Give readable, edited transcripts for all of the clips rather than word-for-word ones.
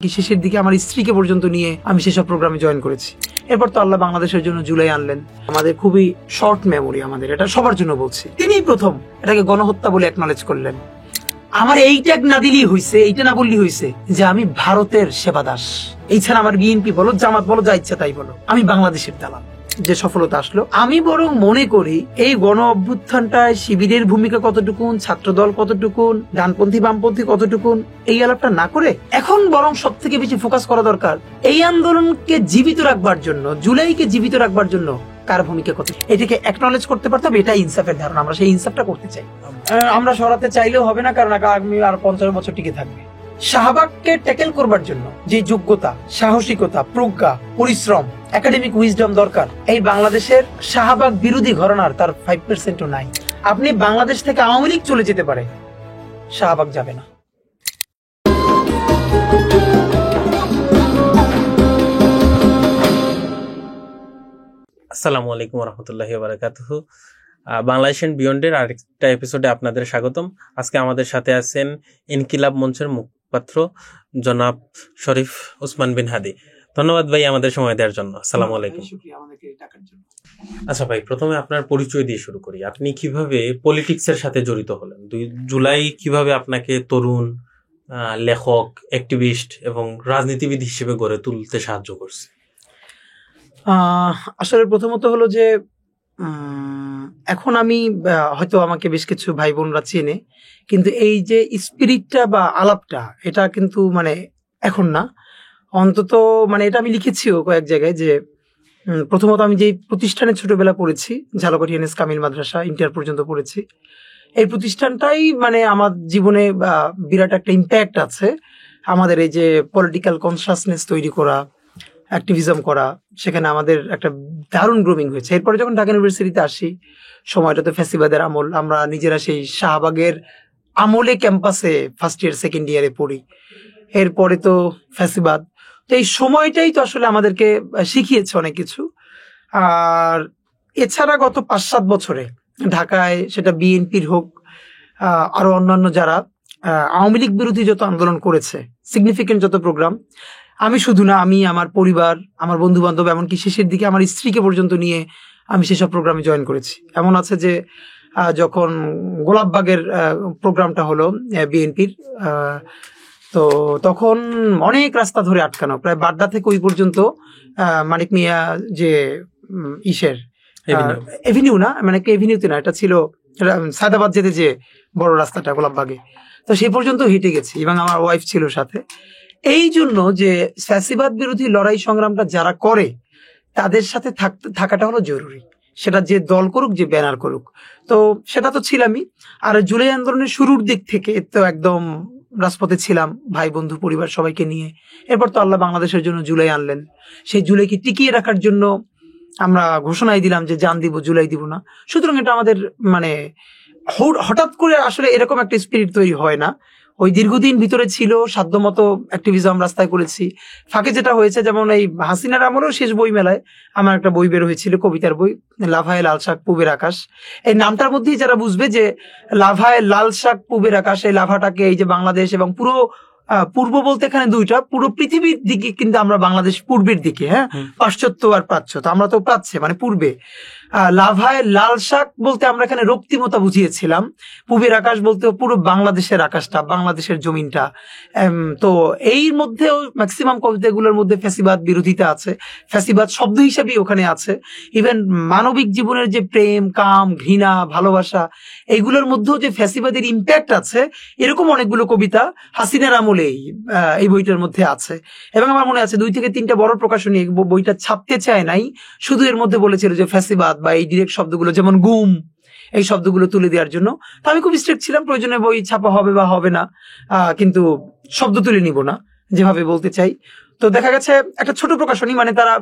শেষের দিকে আমার স্ত্রীকে পর্যন্ত নিয়ে আমি সেসব প্রোগ্রামে জয়েন করেছি। এরপর তো আল্লাহ বাংলাদেশের জন্য জুলাই আনলেন। আমাদের খুবই শর্ট মেমোরি, আমাদের এটা সবার জন্য বলছি। তিনিই প্রথম এটাকে গণহত্যা বলে অ্যাকনলেজ করলেন। আমার এই ট্যাগ না দিলেই হয়েছে, এইটা না বললেই হয়েছে যে আমি ভারতের সেবাদাস। এই ছাড়া আমার বিএনপি বলো, জামাত বলো, যা ইচ্ছা তাই বলো, আমি বাংলাদেশের দালাল। যে সফলতা আসলো, আমি বরং মনে করি এই গণ অভ্যুত্থানটায় শিবিরের ভূমিকা কতটুকুন, ছাত্রদল কতটুকুন, ডানপন্থী বামপন্থী কতটুকুন, এই আলাপটা না করে এখন বরং সব থেকে বেশি ফোকাস করা দরকার এই আন্দোলনকে জীবিত রাখবার জন্য, জুলাইকে জীবিত রাখবার জন্য কার ভূমিকা কত, এটাকে অ্যাকনলেজ করতে পারতাম। এটা ইনসাফের ধারণা, আমরা সেই ইনসাফটা করতে চাই। আমরা সরাতে চাইলেও হবে না, কারণ আগামী আর 50 বছর টিকে থাকবে। শাহবাগকে ট্যাকেল করবার জন্য যে যোগ্যতা, সাহসিকতা, প্রজ্ঞা, পরিশ্রম, একাডেমিক উইজডম দরকার, এই বাংলাদেশের শাহবাগ বিরোধী ঘরানার তার 5%ও নাই। আপনি বাংলাদেশ থেকে আওয়ামী লীগ চলে যেতে পারে, শাহবাগ যাবে না। আসসালামু আলাইকুম রহমতুল্লাহি ওয়া বারাকাতুহু। বাংলাদেশ এন্ড বিয়ন্ডের আরেকটা এপিসোডে আপনাদের স্বাগতম। আজকে আমাদের সাথে আছেন ইনকিলাব মঞ্চের মুখপাত্র জনাব শরীফ ওসমান বিন হাদি। ধন্যবাদ ভাই আমাদের সময় দেওয়ার জন্য। আসসালামু আলাইকুম। আচ্ছা ভাই, প্রথমে আপনার পরিচয় দিয়ে শুরু করি। আপনি কিভাবে পলিটিক্সের সাথে জড়িত হলেন? 2 জুলাই কিভাবে আপনাকে তরুণ লেখক, অ্যাক্টিভিস্ট এবং রাজনীতিবিদ হিসেবে গড়ে তুলতে সাহায্য করছে? আসলে প্রথমত হলো যে এখন আমি হয়তো আমাকে বেশ কিছু ভাই বোনরা চেনে, কিন্তু এই যে স্পিরিটটা বা আলাপটা, এটা কিন্তু মানে এখন না, অন্তত মানে এটা আমি লিখেছিও কয়েক জায়গায় যে প্রথমত আমি যে প্রতিষ্ঠানে ছোটবেলা পড়েছি, ঝালকাঠি এনএস কামিল মাদ্রাসা, ইন্টার পর্যন্ত পড়েছি, এই প্রতিষ্ঠানটাই মানে আমার জীবনে বিরাট একটা ইম্প্যাক্ট আছে। আমাদের এই যে পলিটিক্যাল কনসাসনেস তৈরি করা, অ্যাক্টিভিজম করা, সেখানে আমাদের একটা দারুণ গ্রোমিং হয়েছে। এরপরে যখন ঢাকা ইউনিভার্সিটিতে আসি, সময়টা তো ফ্যাসিবাদের আমল, আমরা নিজেরা সেই শাহবাগের আমলে ক্যাম্পাসে ফার্স্ট ইয়ার সেকেন্ড ইয়ারে পড়ি, এরপরে তো ফ্যাসিবাদ। তো এই সময়টাই তো আসলে আমাদেরকে শিখিয়েছে অনেক কিছু। আর এছাড়া গত 5-7 বছরে ঢাকায় সেটা বিএনপির হোক, আরো অন্যান্য যারা আওয়ামী লীগ বিরোধী যত আন্দোলন করেছে, সিগনিফিকেন্ট যত প্রোগ্রাম, আমি শুধু না, আমি, আমার পরিবার, আমার বন্ধু বান্ধব, এমনকি শেষের দিকে আমার স্ত্রীকে পর্যন্ত নিয়ে আমি সেসব প্রোগ্রামে জয়েন করেছি। এমন আছে যে যখন গোলাপবাগের প্রোগ্রামটা হলো বিএনপির, তো তখন অনেক রাস্তা ধরে আটকানো, প্রায় বাড্ডা থেকে ওই পর্যন্ত মানিক মিয়া যে ইসের এভিনিউ না, মানে এভিনিউতে না, এটা ছিল সায়দাবাদ যেতে যে বড় রাস্তাটা গোলাপবাগে, তো সেই পর্যন্ত হেঁটে গেছি এবং আমার ওয়াইফ ছিল সাথে। এই জন্য যে ফ্যাসিবাদ বিরোধী লড়াই সংগ্রামটা যারা করে তাদের সাথে থাকাটা হলো জরুরি, সেটা যে দল করুক, যে ব্যানার করুক। তো সেটা তো ছিলামই। আর জুলাই আন্দোলনের শুরুর দিক থেকে তো একদম রাজপথে ছিলাম, ভাই বন্ধু পরিবার সবাইকে নিয়ে। এরপর তো আল্লাহ বাংলাদেশের জন্য জুলাই আনলেন। সেই জুলাইকে টিকিয়ে রাখার জন্য আমরা ঘোষণাই দিলাম যে জান দিব, জুলাই দিব না। সুতরাং এটা আমাদের মানে হঠাৎ করে আসলে এরকম একটা স্পিরিট তৈরি হয় না, ওই দীর্ঘদিন ভিতরে ছিল, সাধ্যমতো অ্যাক্টিভিজম রাস্তায় করেছি। ফাঁকে যেটা হয়েছে, যেমন এই হাসিনার আমলেও শেষ বই মেলায় আমার একটা বই বের হয়েছিল, কবিতার বই, লাভায় লাল শাক পূবের আকাশ। এই নামটার মধ্যেই যারা বুঝবে যে লাভায় লাল শাক পূবের আকাশ, এই লাভাটাকে এই যে বাংলাদেশ এবং পুরো পূর্ব বলতে এখানে দুইটা, পুরো পৃথিবীর দিকে কিন্তু আমরা বাংলাদেশ পূর্বের দিকে, হ্যাঁ, পাশ্চাত্য আর প্রাচ্য, তো আমরা তো প্রাচ্যে মানে পূর্বে। লাভায় লাল শাক বলতে আমরা এখানে রক্তিমতা বুঝিয়েছিলাম, পূবের আকাশ বলতে পুরো বাংলাদেশের আকাশটা, বাংলাদেশের জমিনটা। তো এই মধ্যেও ম্যাক্সিমাম কবিতাগুলোর মধ্যে ফ্যাসিবাদ বিরোধিতা আছে, ফ্যাসিবাদ শব্দ হিসেবেই ওখানে আছে। ইভেন মানবিক জীবনের যে প্রেম, কাম, ঘৃণা, ভালোবাসা, এইগুলোর মধ্যেও যে ফ্যাসিবাদের ইম্প্যাক্ট আছে, এরকম অনেকগুলো কবিতা হাসিনার আমলেই এই বইটার মধ্যে আছে। এবং আমার মনে আছে 2 থেকে 3টা বড় প্রকাশনী বইটা ছাপতে চায় নাই, শুধু এর মধ্যে বলেছিল যে ফ্যাসিবাদ বা এই ডিরেক্ট শব্দগুলো, যেমন গুম, এই শব্দগুলো তুলে দেওয়ার জন্য। তো আমি খুব স্ট্রিক্ট ছিলাম, প্রয়োজনে বই ছাপা হবে বা হবে না, কিন্তু শব্দ তুলে নিব না, যেভাবে বলতে চাই। তো দেখা গেছে একটা ছোট প্রকাশনী, মানে তারা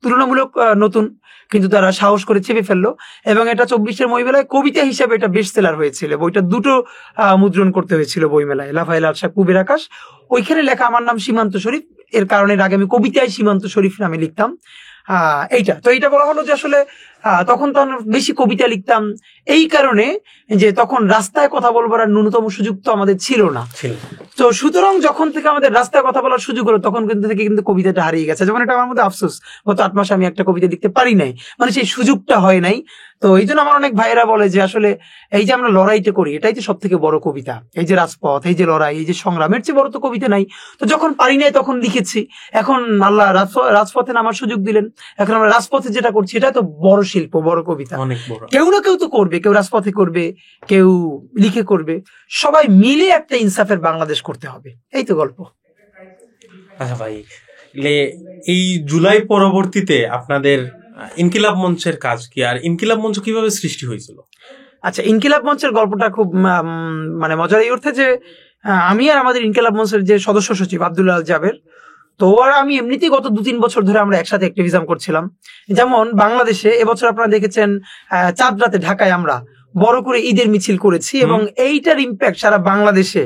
তুলনামূলক নতুন, কিন্তু তারা সাহস করে চেপে ফেললো এবং এটা 24-এর বইমেলায় কবিতা হিসেবে এটা বেস্ট সেলার হয়েছিল। বইটা 2টো মুদ্রণ করতে হয়েছিল বইমেলায়, লাফায় লাল শাক পূবের আকাশ, ওইখানে লেখা আমার নাম সীমান্ত শরীফ, এর কারণে আগে আমি কবিতায় সীমান্ত শরীফ নামে লিখতাম। এইটা তো এইটা বলা হলো যে আসলে তখন বেশি কবিতা লিখতাম এই কারণে যে তখন রাস্তায় কথা বলবার আর ন্যূনতম সুযোগ তো আমাদের ছিল না। তো সুতরাং যখন থেকে আমাদের রাস্তায় কথা বলার সুযোগ হলো তখন কিন্তু কবিতাটা হারিয়ে গেছে। যেমন এটা আমার মধ্যে আফসোস, গত 8 মাসে আমি একটা কবিতা লিখতে পারি নাই, মানে সেই সুযোগটা হয় নাই। তো এই জন্য আমার অনেক ভাইয়েরা বলে যে আসলে এই যে আমরা লড়াইটা করি এটাই তো সব থেকে বড় কবিতা, এই যে রাজপথ, এই যে লড়াই, এই যে সংগ্রামের চেয়ে বড় তো কবিতা নাই। তো যখন পারি নাই তখন লিখেছি, এখন আল্লাহ রাজপথে নামার সুযোগ দিলেন, এখন আমরা রাজপথে যেটা করছি এটা তো বড় শিল্প, বড় কবিতা। কেউ না কেউ তো করবে, কেউ রাজপথে করবে, কেউ লিখে করবে, সবাই মিলে একটা ইনসাফের বাংলাদেশ করতে হবে, এই তো গল্প। আচ্ছা ভাই, এই জুলাই পরবর্তীতে আপনাদের ইনকিলাব মঞ্চের কাজ কি, আর ইনকিলাব মঞ্চ কিভাবে সৃষ্টি হয়েছিল? আচ্ছা, ইনকিলাব মঞ্চের গল্পটা খুব মানে মজার এই অর্থে যে আমি আর আমাদের ইনকিলাব মঞ্চের যে সদস্য সচিব আব্দুল্লাহ আল জাবের, তো আর আমি এমনিতেই গত 2-3 বছর ধরে আমরা একসাথে অ্যাক্টিভিজম করছিলাম। যেমন বাংলাদেশে এবছর আপনারা দেখেছেন চাঁদ রাতে ঢাকায় আমরা বড় করে ঈদের মিছিল করেছি, এবং এইটার ইম্প্যাক্ট সারা বাংলাদেশে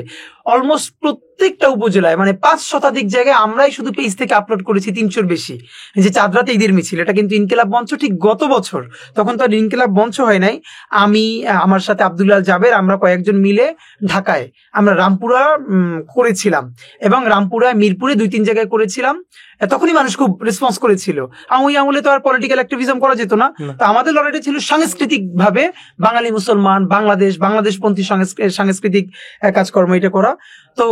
অলমোস্ট প্রত্যেকটা উপজেলায়, মানে 5 শতাধিক জায়গায় আমরাই শুধু পেজ থেকে আপলোড করেছি 300-র বেশি, যে চাঁদ রাতে ঈদের মিছিল। এটা কিন্তু ইনকিলাব মঞ্চ ঠিক গত বছর, তখন তো আর ইনকিলাব মঞ্চ হয় নাই, আমি আমার সাথে আব্দুল্লাহ জাবের আমরা কয়েকজন মিলে ঢাকায় আমরা রামপুরা করেছিলাম, এবং রামপুরায় মিরপুরে 2-3 জায়গায় করেছিলাম। তখনই মানুষ খুব রেসপন্স করেছিল। ওই আমলে তো আর পলিটিক্যাল অ্যাক্টিভিজম করা যেত না, তো আমাদের লড়াইটা ছিল সাংস্কৃতিক ভাবে বাঙালি মুসলমান বাংলাদেশপন্থী সাংস্কৃতিক কাজকর্ম এটা করা। তো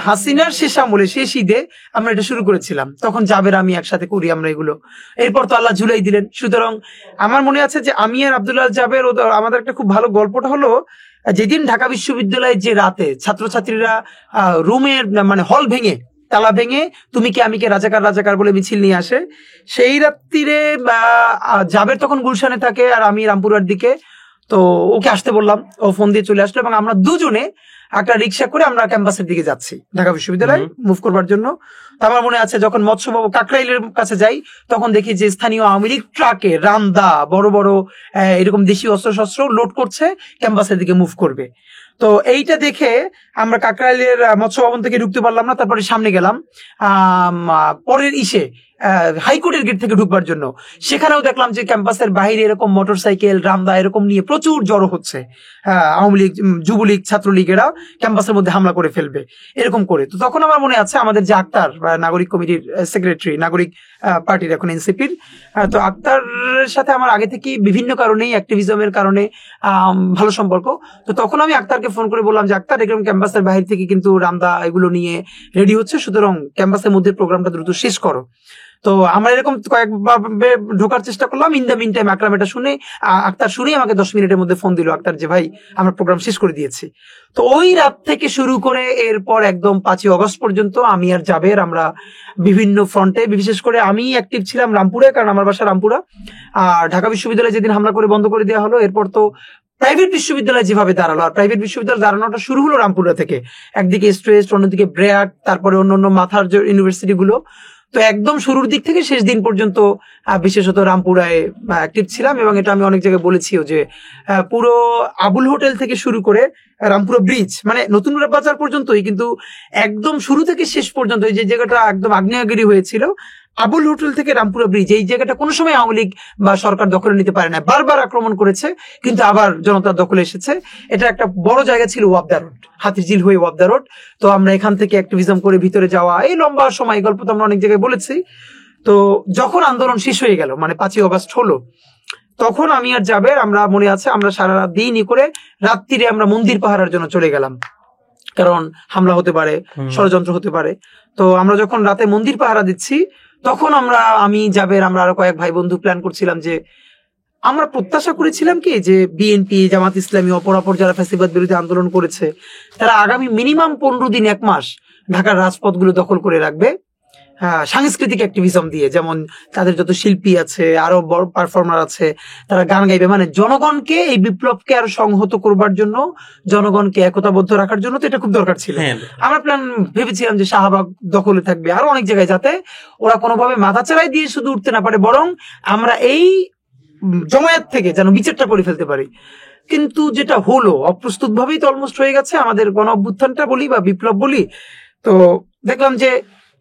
হাসিনার শেষ আমলে, শেষ ঈদে আমরা এটা শুরু করেছিলাম, তখন জাবের আমি একসাথে করি আমরা এগুলো। এরপর তো আল্লাহ ঝুলাই দিলেন। সুতরাং আমার মনে আছে যে আমি আর আব্দুল্লাহ জাবের আমাদের একটা খুব ভালো গল্পটা হলো, যেদিন ঢাকা বিশ্ববিদ্যালয়ে যে রাতে ছাত্রছাত্রীরা রুমের মানে হল ভেঙে, তালা ভেঙে তুমি কে আমি কে রাজাকার বলে মিছিল নিয়ে আসে, সেই রাত্রিরে জাবের তখন গুলশানে থাকে আর আমি রামপুরার দিকে। তো ওকে আসতে বললাম, ও ফোন দিয়ে চলে আসলো, এবং আমরা দুজনে একটা রিক্সা করে আমরা ক্যাম্পাসের দিকে যাচ্ছি ঢাকা বিশ্ববিদ্যালয়ে মুভ করবার জন্য। তো আমার মনে আছে যখন মৎস্যবাবু কাকরাইলের কাছে যাই, তখন দেখি যে স্থানীয় আওয়ামী লীগ ট্রাকে রামদা বড় বড় এরকম দেশীয় অস্ত্রশস্ত্র লোড করছে, ক্যাম্পাসের দিকে মুভ করবে। তো এইটা দেখে আমরা কাকরাইলের মৎস্য ভবন থেকে ঢুকতে পারলাম না, তারপরে সামনে গেলাম পরের হাইকোর্টের গেট থেকে ঢুকবার জন্য। সেখানেও দেখলাম যে ক্যাম্পাসের বাইরে এরকম মোটরসাইকেল রামদা এরকম নিয়ে প্রচুর জড়ো হচ্ছে, আওয়ামী লীগ, যুবলীগ, ছাত্রলীগেরা ক্যাম্পাসের মধ্যে হামলা করে ফেলবে এরকম করে। তো তখন আমার মনে আছে আমাদের যে আক্তার নাগরিক কমিটির সেক্রেটারি, নাগরিক পার্টির এখন এনসিপির, তো আক্তারের সাথে আমার আগে থেকে বিভিন্ন কারণেই অ্যাক্টিভিজমের কারণে ভালো সম্পর্ক। তো তখন আমি আক্তারকে ফোন করে বললাম যে আক্তার, এরকম ক্যাম্পাসের বাইরে থেকে কিন্তু রামদা এগুলো নিয়ে রেডি হচ্ছে, সুতরাং ক্যাম্পাসের মধ্যে প্রোগ্রামটা দ্রুত শেষ করো। তো আমরা এরকম কয়েকবার ঢোকার চেষ্টা করলাম। ইন দ্য মিন টাইম আকরাম এটা শুনে, আক্তার শুনে আমাকে 10 মিনিটের মধ্যে ফোন দিল, আক্তার যে ভাই আমরা প্রোগ্রাম শেষ করে দিয়েছি। তো ওই রাত থেকে শুরু করে এরপর একদম 5ই অগস্ট পর্যন্ত আমি আর জাবের আমরা বিভিন্ন ফ্রন্টে, বিশেষ করে আমি অ্যাক্টিভ ছিলাম রামপুরে, কারণ আমার বাসা রামপুরা। আর ঢাকা বিশ্ববিদ্যালয়ে যেদিন হামলা করে বন্ধ করে দেওয়া হলো, এরপর তো প্রাইভেট বিশ্ববিদ্যালয় যেভাবে দাঁড়ালো, আর প্রাইভেট বিশ্ববিদ্যালয় দাঁড়ানোটা শুরু হলো রামপুরা থেকে, একদিকে স্ট্রেস্ট, অন্যদিকে ব্র্যাক, তারপরে অন্য মাথার ইউনিভার্সিটি গুলো। তো একদম শুরুর দিক থেকে শেষ দিন পর্যন্ত বিশেষত রামপুরায় অ্যাক্টিভ ছিলাম, এবং এটা আমি অনেক জায়গায় বলেছিও যে পুরো আবুল হোটেল থেকে শুরু করে রামপুরা ব্রিজ, মানে নতুন বাজার পর্যন্তই, কিন্তু একদম শুরু থেকে শেষ পর্যন্ত যে জায়গাটা একদম আগ্নেয়গিরি হয়েছিল, আবুল হোটেল থেকে রামপুরা ব্রিজ, এই জায়গাটা কোনো সময় আওয়ামী লীগ বা সরকার দখলে নিতে পারে না, বারবার আক্রমণ করেছে, কিন্তু আবার জনতার দখলে এসেছে। এটা একটা বড় জায়গা ছিল ওয়াবদা রোড, হাতিঝিল হয়ে ওয়াবদা রোড। তো আমরা এখান থেকে অ্যাক্টিভিজম করে ভিতরে যাওয়া, এই লম্বা সময়, গল্প তো আমরা অনেক জায়গায় বলেছি। তো যখন আন্দোলন শেষ হয়ে গেল, মানে 5ই অগস্ট হলো, তখন আমি আর জাবের, আমরা মনে আছে আমরা সারা রাত দিনই করে রাত্রিরে আমরা মন্দির পাহারার জন্য চলে গেলাম, কারণ হামলা হতে পারে, ষড়যন্ত্র হতে পারে। তো আমরা যখন রাতে মন্দির পাহারা দিচ্ছি, তখন আমি জাবের, আমরা আরো কয়েক ভাই বন্ধু প্ল্যান করছিলাম যে আমরা প্রত্যাশা করেছিলাম কি যে বিএনপি, জামাত ইসলামী, অপরাপর যারা ফ্যাসিবাদ বিরোধী আন্দোলন করেছে, তারা আগামী মিনিমাম 15 দিন 1 মাস ঢাকার রাজপথগুলো দখল করে রাখবে সাংস্কৃতিক অ্যাক্টিভিজম দিয়ে। যেমন তাদের যত শিল্পী আছে, আরো বড় পারফর্মার আছে, তারা গান গাইবে, মানে জনগণকে এই বিপ্লবকে আরো সংহত করবার জন্য, জনগণকে একতাবদ্ধ রাখার জন্য। তো এটা খুব দরকার ছিল। আমরা প্ল্যান ভেবেছিলাম যে শাহবাগ দখলে থাকবে, আরো অনেক জায়গায়, যাতে ওরা কোনোভাবে মাথা চাড়াই দিয়ে শুধু উঠতে না পারে, বরং আমরা এই জমায়েত থেকে যেন বিচারটা করে ফেলতে পারি। কিন্তু যেটা হলো, অপ্রস্তুত ভাবেই তো অলমোস্ট হয়ে গেছে আমাদের গণ অভ্যুত্থানটা বলি বা বিপ্লব বলি। তো দেখলাম যে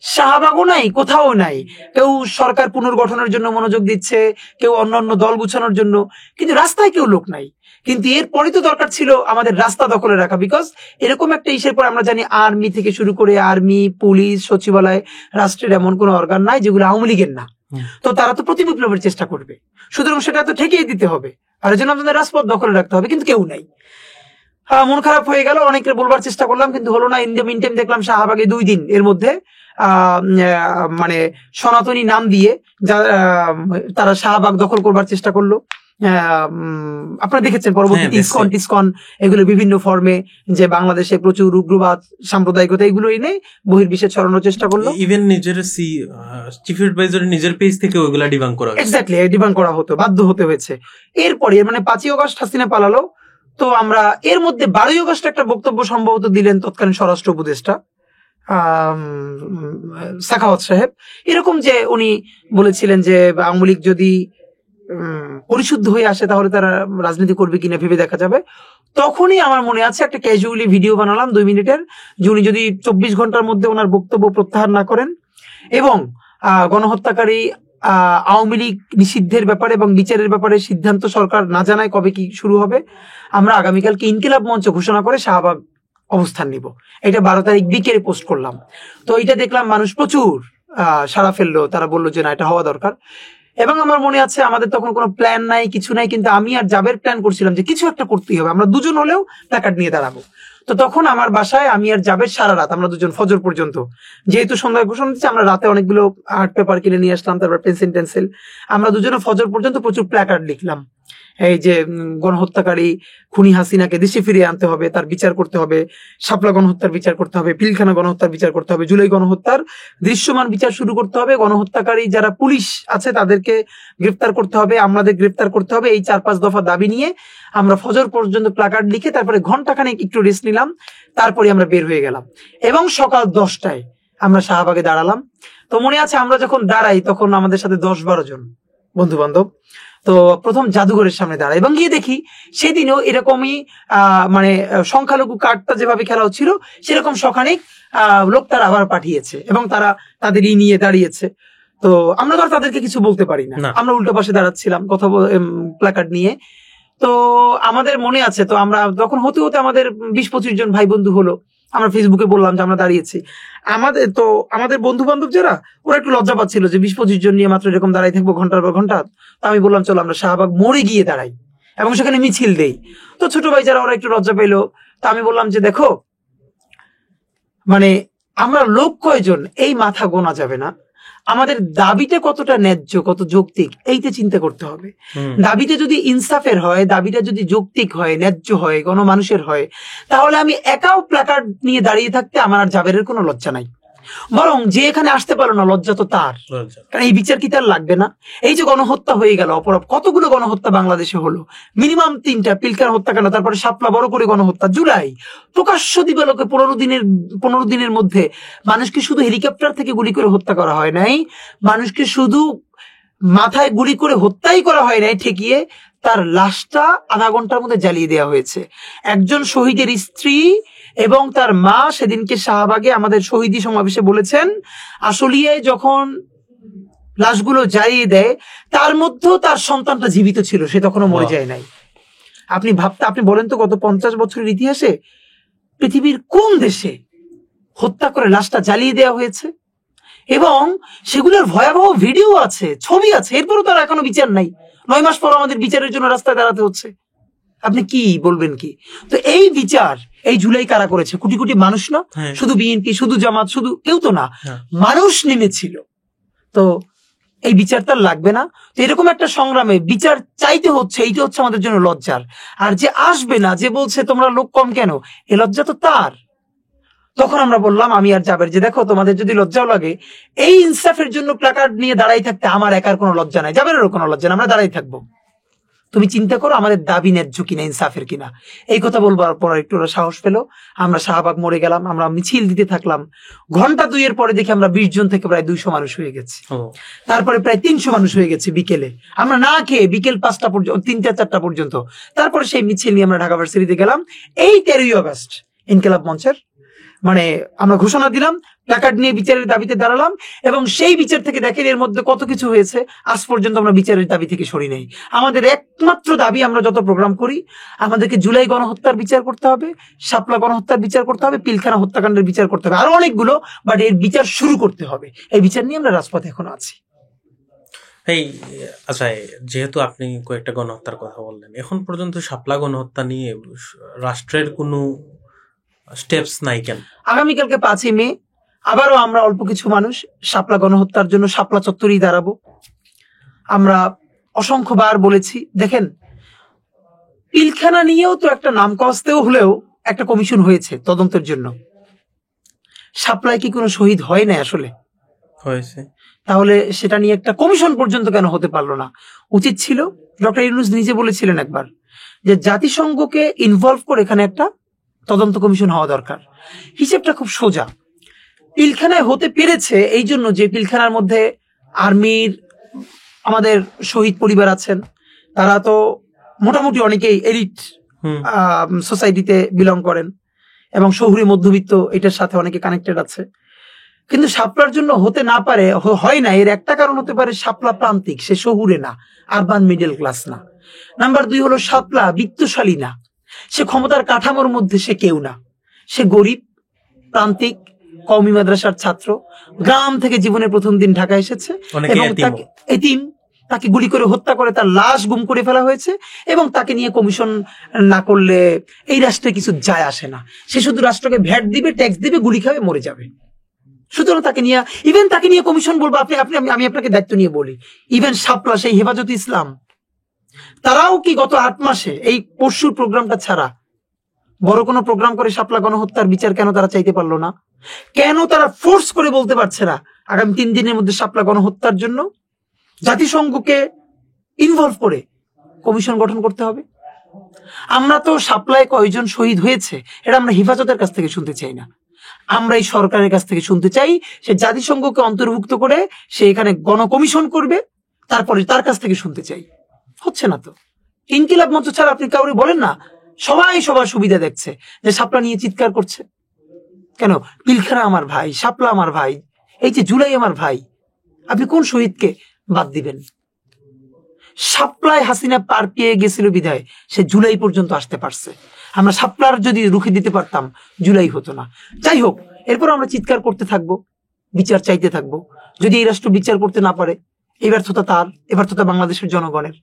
শাহবাগও নাই, কোথাও নাই। কেউ সরকার পুনর্গঠনের জন্য মনোযোগ দিচ্ছে, কেউ অন্যান্য দল গুছানোর জন্য, কিন্তু রাস্তায় কেউ লোক নাই। কিন্তু এরপরে তো দরকার ছিল আমাদের রাস্তা দখলে রাখা, বিকজ এরকম একটা ইসের পর আমরা জানি আর্মি থেকে শুরু করে আর্মি, পুলিশ, সচিবালয়, রাষ্ট্রের এমন কোন অর্গান নাই যেগুলো আওয়ামী লীগের না। তো তারা তো প্রতি বিপ্লবের চেষ্টা করবে, সুতরাং সেটা তো ঠেকিয়ে দিতে হবে, আর এই জন্য আমাদের রাজপথ দখলে রাখতে হবে, কিন্তু কেউ নাই। মন খারাপ হয়ে গেল, অনেকে বলবার চেষ্টা করলাম কিন্তু হলো না। ইন দ্য মিন টাইম দেখলাম শাহবাগে 2 দিন এর মধ্যে মানে সনাতনী নাম দিয়ে তারা শাহবাগ দখল করবার চেষ্টা করলো। আপনারা দেখেছেন পরবর্তীতে ইসকন এগুলো বিভিন্ন ফর্মে, যে বাংলাদেশে প্রচুর উগ্রবাদ, সাম্প্রদায়িকতা এগুলো এনে বহির্বিশ্বে ছড়ানোর চেষ্টা করলো। ইভেন নিজের চিফ অ্যাডভাইজার নিজের পেজ থেকে ওইগুলা ডিবাঙ্ক করা, এক্স্যাক্টলি ডিবাঙ্ক করা হতো, বাধ্য হতে হয়েছে। এরপরে মানে 5ই আগস্ট হাসিনা পালালো, তো আমরা এর মধ্যে 12ই আগস্ট একটা বক্তব্য সম্ভবত দিলেন তৎকালীন স্বরাষ্ট্র উপদেষ্টা সাখাওয়াত সাহেব, এরকম যে উনি বলেছিলেন যে আওয়ামী লীগ যদি পরিশুদ্ধ হয়ে আসে তাহলে তারা রাজনীতি করবে কিনা ভেবে দেখা যাবে। তখনই আমার মনে আছে একটা ক্যাজুয়ালি ভিডিও বানালাম 2 মিনিটের, যে উনি যদি 24 ঘন্টার মধ্যে ওনার বক্তব্য প্রত্যাহার না করেন এবং গণহত্যাকারী আওয়ামী লীগ নিষিদ্ধের ব্যাপারে এবং বিচারের ব্যাপারে সিদ্ধান্ত সরকার না জানায় কবে কি শুরু হবে, আমরা আগামীকালকে ইনকিলাব মঞ্চ ঘোষণা করে শাহবাগ অবস্থান নিব। এটা 12 তারিখ বিকেলে পোস্ট করলাম। তো এটা দেখলাম মানুষ প্রচুর সাড়া ফেললো, তারা বললো যে না এটা হওয়া দরকার। এবং আমার মনে আছে আমাদের তখন কোনো প্ল্যান নাই, কিছু নাই, কিন্তু আমি আর জাবের প্ল্যান করছিলাম যে কিছু একটা করতেই হবে, আমরা দুজন হলেও প্ল্যাকার্ড নিয়ে দাঁড়াবো। তো তখন আমার বাসায় আমি আর জাবের সারা রাত আমরা দুজন ফজর পর্যন্ত, যেহেতু সন্ধ্যায় ঘোষণা দিচ্ছে, আমরা রাতে অনেকগুলো আর্ট পেপার কিনে নিয়ে আসলাম, তারপর পেন্সিল, আমরা দুজনে ফজর পর্যন্ত প্রচুর প্ল্যাকার্ড লিখলাম। এই যে গণহত্যাকারী খুনি হাসিনাকে দেশে ফিরিয়ে আনতে হবে, তার বিচার করতে হবে, শাপলা গণহত্যার বিচার করতে হবে, পিলখানা গণহত্যার বিচার করতে হবে, জুলাই গণহত্যার দৃশ্যমান বিচার শুরু করতে হবে, গণহত্যাকারী যারা পুলিশ আছে তাদেরকে গ্রেফতার করতে হবে, আমাদের গ্রেফতার করতে হবে। এই 4-5 দফা দাবি নিয়ে আমরা ফজর পর্যন্ত প্ল্যাকার্ড লিখে তারপরে ঘন্টাখানেক একটু রেস্ট নিলাম, তারপরে আমরা বের হয়ে গেলাম এবং সকাল 10টায় আমরা শাহবাগে দাঁড়ালাম। তো মনে আছে আমরা যখন দাঁড়াই তখন আমাদের সাথে 10-12 জন বন্ধু বান্ধব, তো প্রথম জাদুঘরের সামনে দাঁড়ায় এবং গিয়ে দেখি সেদিনও এরকমই মানে সংখ্যালঘু কার্ডটা যেভাবে খেলা হচ্ছিল সেরকম শখানেক লোক তারা আবার পাঠিয়েছে এবং তারা তাদের নিয়ে দাঁড়িয়েছে। তো আমরা তো আর তাদেরকে কিছু বলতে পারি না, আমরা উল্টো পাশে দাঁড়াচ্ছিলাম কথা প্ল্যাকার্ড নিয়ে। তো আমাদের মনে আছে, তো আমরা তখন হতে হতে আমাদের 20-25 জন ভাই বন্ধু হলো। আমরা ফেসবুকে বললাম যে আমরা দাঁড়িয়েছি। আমাদের বন্ধু বান্ধব যারা, ওরা একটু লজ্জা পাচ্ছিল যে 20-25 জন নিয়ে মাত্র এরকম দাঁড়াই থাকবো ঘন্টার পর ঘন্টা। তো আমি বললাম চলো আমরা শাহবাগ মোড়ে গিয়ে দাঁড়াই এবং সেখানে মিছিল দেই। তো ছোট ভাই যারা, ওরা একটু লজ্জা পেলো। তো আমি বললাম যে দেখো, মানে আমরা লোক কয়জন এই মাথা গোনা যাবে না, আমাদের দাবিটা কতটা ন্যায্য, কত যৌক্তিক, এইটা চিন্তা করতে হবে। দাবিটা যদি ইনসাফের হয়, দাবিটা যদি যৌক্তিক হয়, ন্যায্য হয়, গণমানুষের হয়, তাহলে আমি একাও প্ল্যাকার্ড নিয়ে দাঁড়িয়ে থাকতে আমার আর জাবেরের কোনো লজ্জা নাই। বরং যে এখানে আসতে পারলো না, লজ্জা তো তার, কারণ এই বিচার কি তার লাগবে না? এই যে গণহত্যা হয়ে গেল, অপরাধ কতগুলো গণহত্যা বাংলাদেশে হলো, মিনিমাম 3টা, পিলখানা হত্যাকাণ্ড, তারপরে শাপলা বড় করে গণহত্যা, জুলাই প্রকাশ্য দিবালোকে 15 দিনের মধ্যে মানুষকে শুধু হেলিকপ্টার থেকে গুলি করে হত্যা করা হয় নাই, মানুষকে শুধু মাথায় গুলি করে হত্যাই করা হয় নাই, ঠেকিয়ে তার লাশটা আধা ঘন্টার মধ্যে জ্বালিয়ে দেওয়া হয়েছে। একজন শহীদের স্ত্রী এবং তার মা সেদিনকে শাহবাগে আমাদের শহীদি সমাবেশে বলেছেন, আসলিয়ে যখন লাশগুলো জ্বালিয়ে দেয় তার মধ্যেও তার সন্তানটা জীবিত ছিল, সে তখনও মরে যায় নাই। আপনি বলেন তো, গত 50 বছরের ইতিহাসে পৃথিবীর কোন দেশে হত্যা করে লাশটা জ্বালিয়ে দেওয়া হয়েছে? এবং সেগুলোর ভয়াবহ ভিডিও আছে, ছবি আছে, এরপরও তার এখনো বিচার নাই। 9 মাস পর আমাদের বিচারের জন্য রাস্তায় দাঁড়াতে হচ্ছে। আপনি কি বলবেন কি? তো এই বিচার এই জুলাই কারা করেছে? কোটি কোটি মানুষ না, শুধু বিএনপি, শুধু জামাত, শুধু কেউ তো না, মানুষ নেমেছিল। তো এই বিচার তার লাগবে না? তো এরকম একটা সংগ্রামে বিচার চাইতে হচ্ছে, এইটা হচ্ছে আমাদের জন্য লজ্জার। আর যে আসবে না, যে বলছে তোমরা লোক কম কেন, এ লজ্জা তো তার। তখন আমরা বললাম, আমি আর জাবের, যে দেখো তোমাদের যদি লজ্জাও লাগে, এই ইনসাফের জন্য প্ল্যাকার্ড নিয়ে দাঁড়াই থাকতে আমার একার কোনো লজ্জা নাই, জাবেরেরও কোনো লজ্জা না, আমরা দাঁড়াই থাকবো। তুমি চিন্তা করো আমাদের দাবি ন্যায্য কিনা, ইনসাফের কিনা। এই কথা বলবার পর একটু ওরা সাহস পেলো। আমরা শাহবাগ মোড়ে গেলাম, আমরা মিছিল দিতে থাকলাম। ঘন্টা 2 পরে দেখি আমরা 20 জন থেকে প্রায় 200 মানুষ হয়ে গেছি। তারপরে প্রায় 300 মানুষ হয়ে গেছে বিকেলে, আমরা না খেয়ে বিকেল 5টা পর্যন্ত, 3টা-4টা পর্যন্ত। তারপরে সেই মিছিল নিয়ে আমরা ঢাকা ভার্সিটিতে গেলাম। এই 13ই আগস্ট ইনকিলাব মঞ্চের মানে আমরা ঘোষণা দিলাম, প্ল্যাকার্ড নিয়ে বিচারের দাবিতে দাঁড়ালাম, এবং সেই বিচার থেকে দেখেন এর মধ্যে কত কিছু হয়েছে। আজ পর্যন্ত আমরা বিচারের দাবি থেকে সরি নাই। আমাদের একমাত্র দাবি, আমরা যত প্রোগ্রাম করি, আমাদেরকে জুলাই গণহত্যার বিচার করতে হবে, শাপলা গণহত্যার বিচার করতে হবে, পিলখানা হত্যাকাণ্ডের বিচার করতে হবে, আরো অনেকগুলো, বাট এর বিচার শুরু করতে হবে। এই বিচার নিয়ে আমরা রাজপথে এখনো আছি। এই আচ্ছা, যেহেতু আপনি কয়েকটা গণহত্যার কথা বললেন, এখন পর্যন্ত শাপলা গণহত্যা নিয়ে রাষ্ট্রের কোনো স্টেপস নাই কেন? আগামীকালকে 5ই মে আবারও আমরা অল্প কিছু মানুষ শাপলা গণহত্যার জন্য শাপলা চত্বরেই দাঁড়াবো। আমরা অসংখ্যবার বলেছি, দেখেন পিলখানা নিয়েও তো একটা নাম কস্তেও হলেও একটা কমিশন হয়েছে তদন্তের জন্য। শাপলায় কি কোনো শহীদ হয় না আসলে? হয়েছে। তাহলে সেটা নিয়ে একটা কমিশন পর্যন্ত কেন হতে পারলো না? উচিত ছিল, ডক্টর ইউনূস নিজে বলেছিলেন একবার, যে জাতিসংঘকে ইনভলভ করে এখানে একটা তদন্ত কমিশন হওয়া দরকার। হিসেবটা খুব সোজা। পিলখানায় হতে পেরেছে এই জন্য যে পিলখানার মধ্যে আর্মির আমাদের শহীদ পরিবার আছেন, তারা তো মোটামুটি অনেকেই এলিট সোসাইটিতে বিলং করেন এবং শহুরে মধ্যবিত্ত এটার সাথে অনেকে কানেক্টেড আছে। কিন্তু শাপলার জন্য হতে না পারে, হয় না, এর একটা কারণ হতে পারে শাপলা প্রান্তিক, সে শহুরে না, আরবান মিডল ক্লাস না। নাম্বার 2 হলো শাপলা বিত্তশালী না, সে ক্ষমতার কাঠামোর মধ্যে সে কেউ না, সে গরিব প্রান্তিক কওমি মাদ্রাসার ছাত্র, গ্রাম থেকে জীবনের প্রথম দিন ঢাকা এসেছে, এবং তাকে এতিম, তাকে গুলি করে হত্যা করে তার লাশ গুম করে ফেলা হয়েছে, এবং তাকে নিয়ে কমিশন না করলে এই রাষ্ট্রে কিছু যায় আসে না। সে শুধু রাষ্ট্রকে ভ্যাট দিবে, ট্যাক্স দিবে, গুলি খাবে, মরে যাবে। সুতরাং তাকে নিয়ে, ইভেন তাকে নিয়ে কমিশন বলবো, আমি আপনাকে দায়িত্ব নিয়ে বলি, ইভেন শাপলা সেই হেফাজতে ইসলাম, তারাও কি গত 8 মাসে এই পরশুর প্রোগ্রামটা ছাড়া বড় কোনো প্রোগ্রাম করে শাপলা গণহত্যার বিচার কেন তারা চাইতে পারলো না? কেন তারা ফোর্স করে বলতে পারছে না আগামী 3 দিনের মধ্যে শাপলা গণহত্যার জন্য জাতিসংঘকে ইনভলভ করে কমিশন গঠন করতে হবে? আমরা তো শাপলায় কয়জন শহীদ হয়েছে এটা আমরা হেফাজতের কাছ থেকে শুনতে চাই না, আমরা এই সরকারের কাছ থেকে শুনতে চাই। সে জাতিসংঘকে অন্তর্ভুক্ত করে সে এখানে গণকমিশন করবে, তারপরে তার কাছ থেকে শুনতে চাই। হচ্ছে না তো। ইনকিলাব মঞ্চ ছাড়া আপনি কাউরে বলেন না, সবাই সবার সুবিধা দেখছে, যে শাপলা নিয়ে চিৎকার করছে কেন? পিলখানা আমার ভাই, শাপলা আমার ভাই, এই যে জুলাই আমার ভাই, আপনি কোন শহীদকে বাদ দিবেন? শাপলায় হাসিনা পার পেয়ে গেছিল বিধায় সে জুলাই পর্যন্ত আসতে পারছে। আমরা শাপলার যদি রুখে দিতে পারতাম, জুলাই হতো না। যাই হোক, এরপর আমরা চিৎকার করতে থাকবো, বিচার চাইতে থাকবো। যদি এই রাষ্ট্র বিচার করতে না পারে, এই ব্যর্থতা তার, এ ব্যর্থতা বাংলাদেশের জনগণের।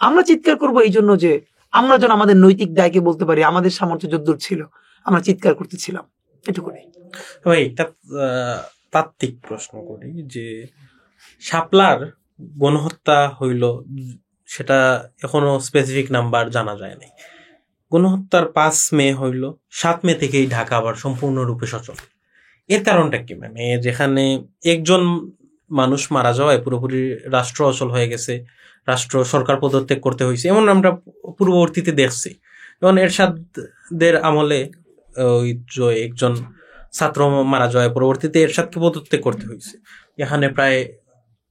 আমরা চিৎকার করবো এই জন্য যে আমরা যেন আমাদের নৈতিক দায়কে বলতে পারি আমাদের সামর্থ্য যদ্দূর ছিল আমরা চিৎকার করতেছিলাম, এটুকুনি। একটা তাত্ত্বিক প্রশ্ন করি, যে শাপলার গণহত্যা হইল, সেটা এখনো স্পেসিফিক নাম্বার জানা যায় নাই। গণহত্যার 5 মে হইল, 7 মে থেকেই ঢাকা আবার সম্পূর্ণরূপে সচল। এর কারণটা কি? মানে যেখানে একজন মানুষ মারা যাওয়ায় পুরোপুরি রাষ্ট্র অচল হয়ে গেছে, রাষ্ট্র সরকার পদত্যাগ করতে হয়েছে, এমন আমরা পূর্ববর্তীতে দেখছি। যেমন এরশাদের আমলে ওই একজন ছাত্র মারা যাওয়ায় পরবর্তীতে এরশাদকে পদত্যাগ করতে হয়েছে। এখানে প্রায়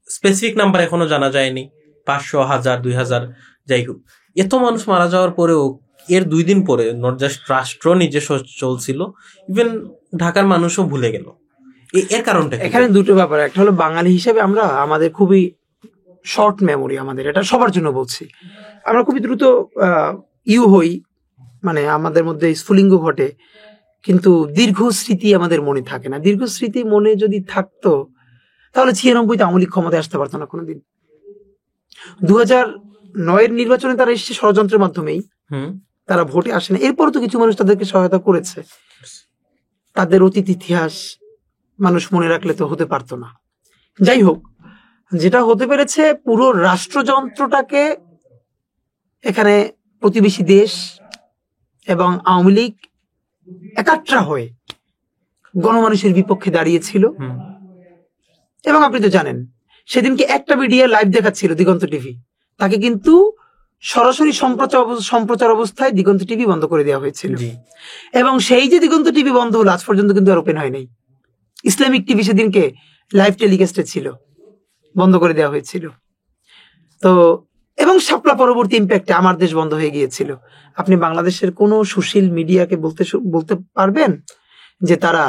স্পেসিফিক নাম্বার এখনো জানা যায়নি, 500, 1000, 2000, যাই হোক। এত মানুষ মারা যাওয়ার পরেও এর 2 দিন পরে নট জাস্ট রাষ্ট্র নিজে চলছিল, ইভেন ঢাকার মানুষও ভুলে গেল। এর কারণটা এখানে দুটো ব্যাপার। একটা হলো বাঙালি হিসেবে আমাদের খুবই শর্ট মেমোরি, আমাদের এটা সবার জন্য বলছি, আমরা খুবই দ্রুত হই, মানে আমাদের মধ্যে স্ফুলিঙ্গ ঘটে, কিন্তু দীর্ঘ স্মৃতি আমাদের মনে থাকে না। দীর্ঘ স্মৃতি মনে যদি থাকতো তাহলে 96-তে আওয়ামী লীগ ক্ষমতায় আসতে পারতো না কোনোদিন। 2009-এর নির্বাচনে তারা এসেছে ষড়যন্ত্রের মাধ্যমেই, তারা ভোটে আসে না। এরপর তো কিছু মানুষ তাদেরকে সহায়তা করেছে, তাদের অতীত ইতিহাস মানুষ মনে রাখলে তো হতে পারতো না। যাই হোক, যেটা হতে পেরেছে, পুরো রাষ্ট্রযন্ত্রটাকে এখানে প্রতিবেশী দেশ এবং আওয়ামী লীগ একাট্রা হয়ে গণমানুষের বিপক্ষে দাঁড়িয়েছিল। এবং আপনি তো জানেন, সেদিনকে একটা মিডিয়া লাইভ দেখাচ্ছিল, দিগন্ত টিভি, তাকে কিন্তু সরাসরি সম্প্রচার অবস্থায় দিগন্ত টিভি বন্ধ করে দেওয়া হয়েছিল। এবং সেই যে দিগন্ত টিভি বন্ধ হলো, আজ পর্যন্ত কিন্তু আর ওপেন হয় নাই। ইসলামিক টিভি সেদিনকে লাইভ টেলিকাস্টে ছিল, বন্ধ করে দেওয়া হয়েছিল। তো এবং শাপলা পরবর্তী ইম্প্যাক্টে আমার দেশ বন্ধ হয়ে গিয়েছিল। আপনি বাংলাদেশের কোন সুশীল মিডিয়াকে বলতে পারবেন যে তারা